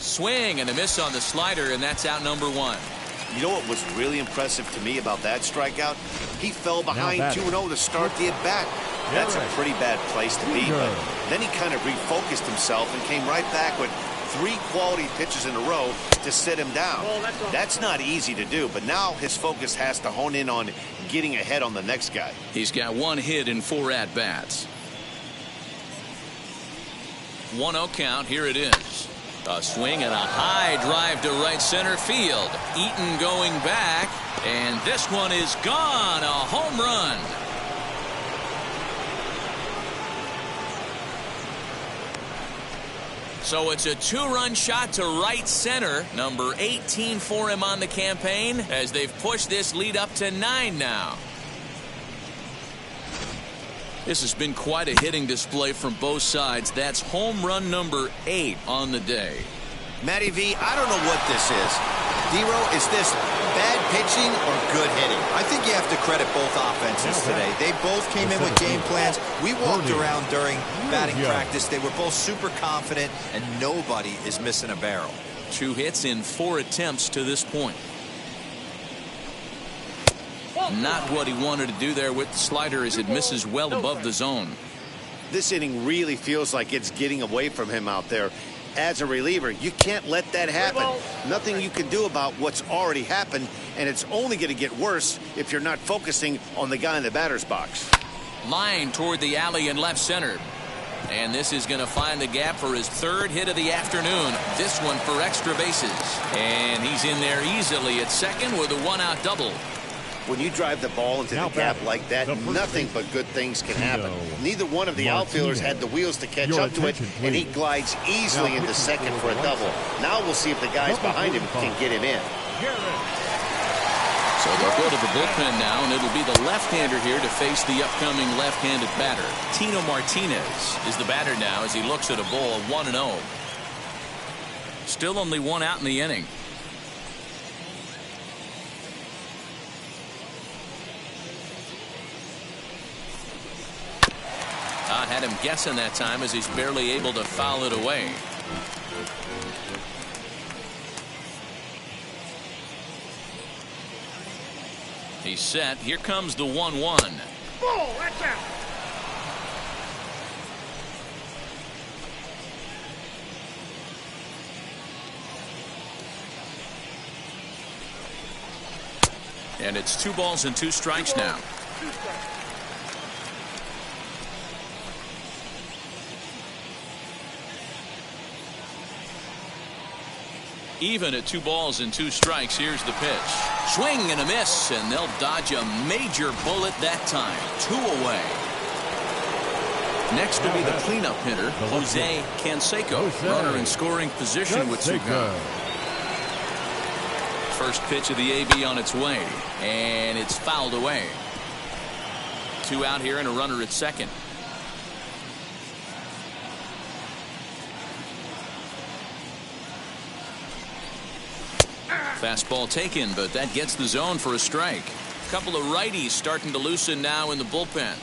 Swing and a miss on the slider, and that's out number 1. You know what was really impressive to me about that strikeout? He fell behind 2-0 to start the at-bat. That's a pretty bad place to be, but then he kind of refocused himself and came right back with 3 quality pitches in a row to sit him down. That's not easy to do, but now his focus has to hone in on getting ahead on the next guy. He's got 1 hit in 4 at-bats. 1-0 count. Here it is. A swing and a high drive to right center field. Eaton going back, and this one is gone. A home run. So it's a 2-run shot to right center. Number 18 for him on the campaign as they've pushed this lead up to 9 now. This has been quite a hitting display from both sides. That's home run number 8 on the day. Matty V, I don't know what this is. D-Row, is this bad pitching or good hitting? I think you have to credit both offenses today. They both came in with game plans. We walked around during batting practice. They were both super confident, and nobody is missing a barrel. 2 hits in 4 attempts to this point. Not what he wanted to do there with the slider as it misses well above the zone. This inning really feels like it's getting away from him out there. As a reliever, you can't let that happen. Nothing you can do about what's already happened, and it's only going to get worse if you're not focusing on the guy in the batter's box. Line toward the alley in left center. And this is going to find the gap for his third hit of the afternoon. This one for extra bases. And he's in there easily at second with a one-out double. When you drive the ball into the gap like that, nothing but good things can happen. Neither one of the outfielders had the wheels to catch up to it, and he glides easily into second for a double. Now we'll see if the guys behind him can get him in. So they'll go to the bullpen now, and it'll be the left-hander here to face the upcoming left-handed batter. Tino Martinez is the batter now as he looks at a ball 1-0. Still only one out in the inning. Had him guessing that time as he's barely able to foul it away. He's set. Here comes the 1-1. Ball, that's out. And it's 2 balls and 2 strikes now. Even at 2 balls and 2 strikes, here's the pitch. Swing and a miss, and they'll dodge a major bullet that time. 2 away. Next will be the cleanup hitter, Jose Canseco. Runner in scoring position with 2 gone. First pitch of the AB on its way, and it's fouled away. 2 out here and a runner at second. Fastball taken, but that gets the zone for a strike. A couple of righties starting to loosen now in the bullpen.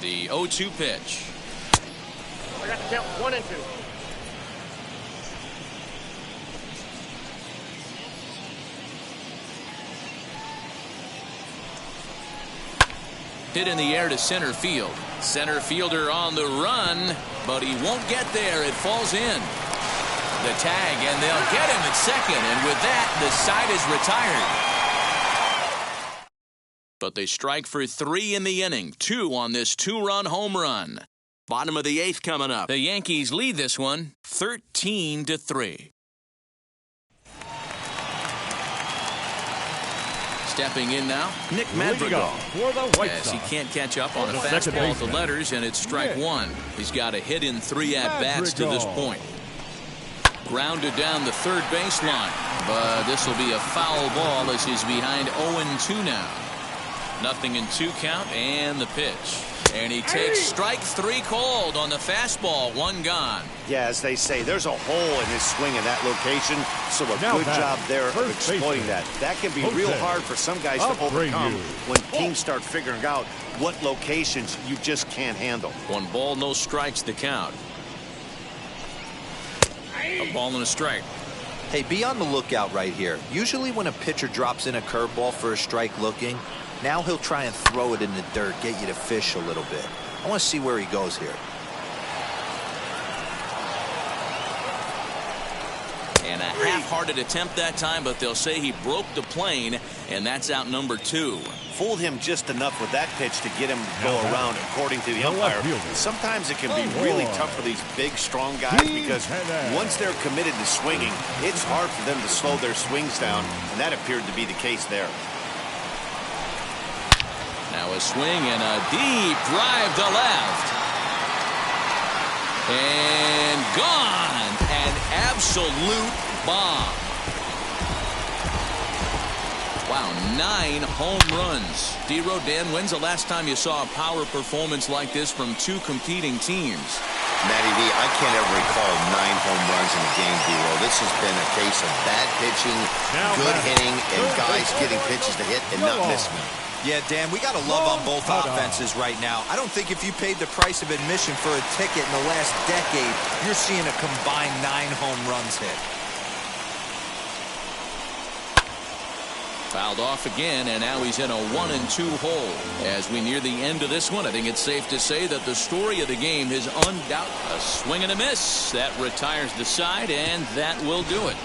The 0-2 pitch. I got to count 1 and 2. Hit in the air to center field. Center fielder on the run, but he won't get there. It falls in. The tag, and they'll get him at second, and with that, the side is retired. But they strike for 3 in the inning. 2 on this 2-run home run. Bottom of the 8th coming up. The Yankees lead this one 13-3. Stepping in now, Nick Madrigal. As he can't catch up on a fastball at the letters, and it's strike 1. He's got a hit in 3 at-bats to this point. Grounded down the third baseline, but this will be a foul ball as he's behind 0-2 now. 0-2 count, and the pitch. And he takes strike 3 called on the fastball. 1 gone. Yeah, as they say, there's a hole in his swing in that location, so a good job there of exploiting that. That can be real hard for some guys to overcome when teams start figuring out what locations you just can't handle. 1 ball, no strikes to count. A ball and a strike. Hey, be on the lookout right here. Usually when a pitcher drops in a curveball for a strike looking, now he'll try and throw it in the dirt, get you to fish a little bit. I want to see where he goes here. And a half-hearted attempt that time, but they'll say he broke the plane, and that's out number 2. Fooled him just enough with that pitch to get him to go around, according to the umpire. Sometimes it can be really tough for these big, strong guys because once they're committed to swinging, it's hard for them to slow their swings down, and that appeared to be the case there. Now a swing and a deep drive to left. And gone. An absolute bomb. Wow, 9 home runs. Rodon, when's the last time you saw a power performance like this from 2 competing teams? Matty V, I can't ever recall 9 home runs in a game, D-Roll. This has been a case of bad pitching, good hitting, and guys getting pitches to hit and not missing them. Yeah, Dan, we got to love on both offenses right now. I don't think if you paid the price of admission for a ticket in the last decade, you're seeing a combined 9 home runs hit. Fouled off again, and now he's in a 1-2 hole. As we near the end of this one, I think it's safe to say that the story of the game is undoubted. A swing and a miss. That retires the side, and that will do it.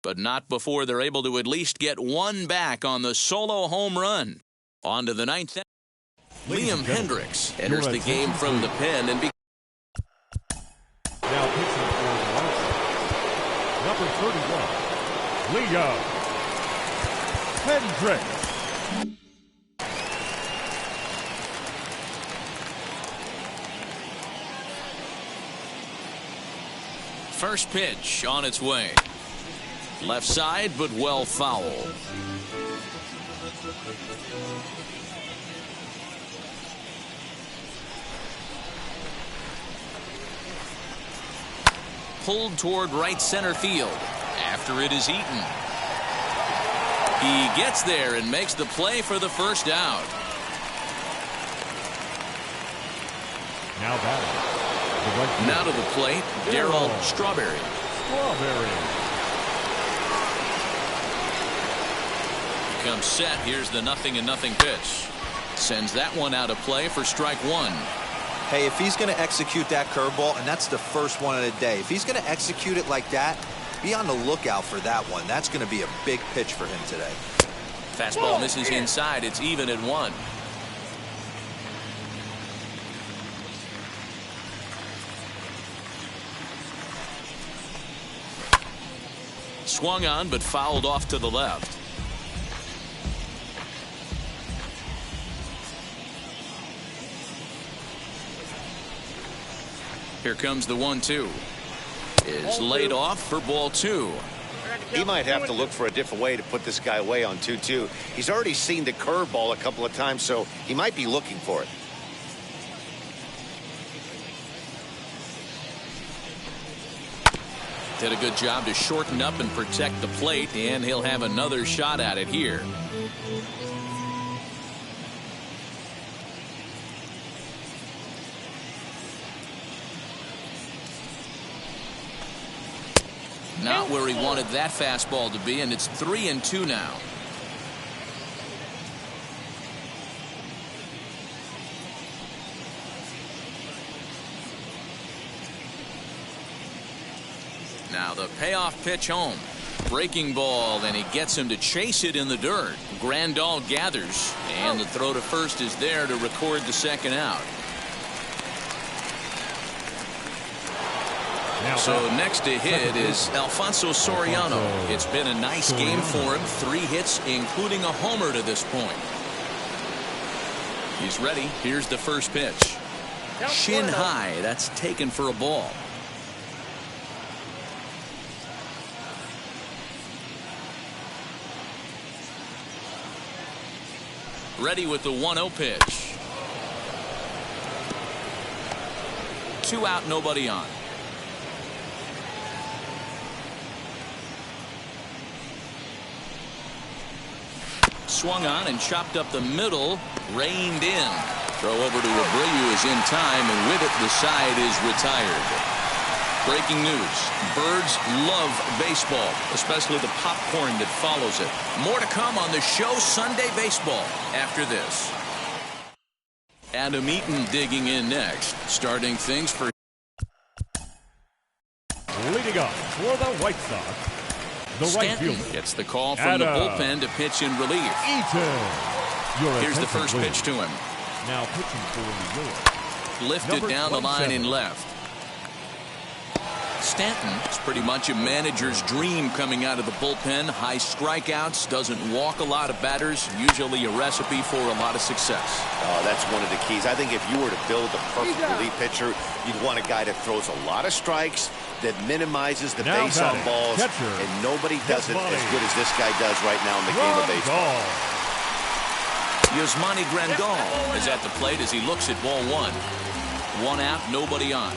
But not before they're able to at least get one back on the solo home run. On to the ninth. Liam Hendricks enters the game from the pen and now pitching for the White Sox, number 31, Liam Hendricks. First pitch on its way. Left side, but well foul. Pulled toward right center field after it is eaten. He gets there and makes the play for the first out. Now batting. Now to the plate, Darrell Strawberry. Comes set. Here's the 0-0 pitch. Sends that one out of play for strike one. Hey, if he's going to execute that curveball, and that's the first one of the day, if he's going to execute it like that, be on the lookout for that one. That's going to be a big pitch for him today. Fastball misses inside. It's even at 1. Swung on, but fouled off to the left. Here comes the 1-2. Is laid off for ball 2. He might have to look for a different way to put this guy away on 2-2. He's already seen the curveball a couple of times, so he might be looking for it. Did a good job to shorten up and protect the plate, and he'll have another shot at it here. Not where he wanted that fastball to be, and it's 3-2 now. Now the payoff pitch home. Breaking ball, and he gets him to chase it in the dirt. Grandal gathers, and the throw to first is there to record the second out. So next to hit is Alfonso Soriano. It's been a nice game for him. 3 hits, including a homer to this point. He's ready. Here's the first pitch. Shin high. That's taken for a ball. Ready with the 1-0 pitch. 2 out, nobody on. Swung on and chopped up the middle, reined in. Throw over to Abreu is in time, and with it the side is retired. Breaking news: birds love baseball, especially the popcorn that follows it. More to come on the show Sunday Baseball after this. Adam Eaton digging in next, starting things for. Leading up for the White Sox, the right fielder gets the call from the bullpen to pitch in relief. Here's the first pitch to him. Now pitching for New York. Lifted down the line in left. Stanton is pretty much a manager's dream coming out of the bullpen. High strikeouts, doesn't walk a lot of batters, usually a recipe for a lot of success. That's one of the keys. I think if you were to build a perfect relief pitcher, you'd want a guy that throws a lot of strikes, that minimizes the base on balls, and nobody does it as good as this guy does right now in the game of baseball. Yasmani Grandal is at the plate as he looks at ball 1. 1 out, nobody on.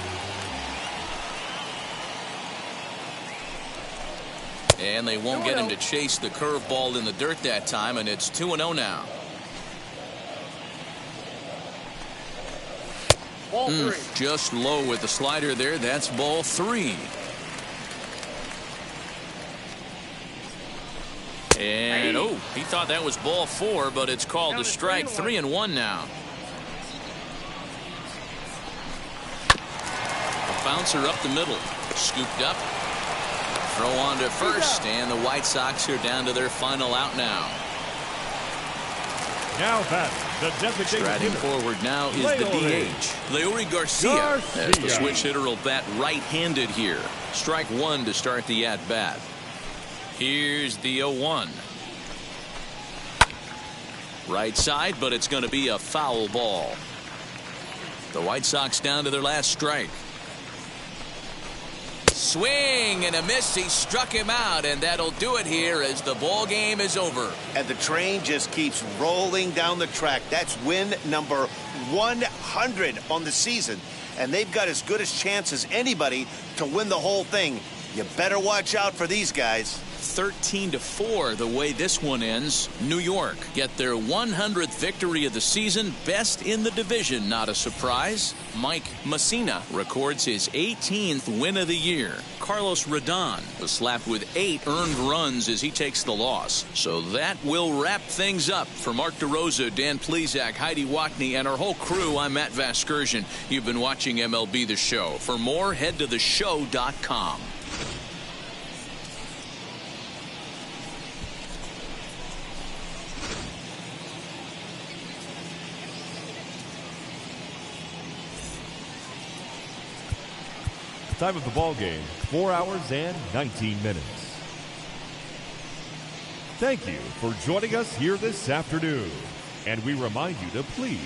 And they won't get him to chase the curveball in the dirt that time, and it's 2-0 now. Just low with the slider there. That's ball 3. And, oh, he thought that was ball 4, but it's called a strike. 3-1 now. A bouncer up the middle. Scooped up. Throw on to first, and the White Sox are down to their final out now. Now batting, the designated Striding forward now is the DH. Leury Garcia. As the switch hitter will bat right-handed here. Strike 1 to start the at-bat. Here's the 0-1. Right side, but it's going to be a foul ball. The White Sox down to their last strike. Swing and a miss. He struck him out, and that'll do it here as the ball game is over. And the train just keeps rolling down the track. That's win number 100 on the season, and they've got as good a chance as anybody to win the whole thing. You better watch out for these guys. 13-4 the way this one ends. New York get their 100th victory of the season, best in the division. Not a surprise. Mike Mussina records his 18th win of the year. Carlos Rodon was slapped with 8 earned runs as he takes the loss. So that will wrap things up. For Mark DeRosa, Dan Plesac, Heidi Watney, and our whole crew, I'm Matt Vasgersian. You've been watching MLB The Show. For more, head to theshow.com. Time of the ball game, 4 hours and 19 minutes. Thank you for joining us here this afternoon. And we remind you to please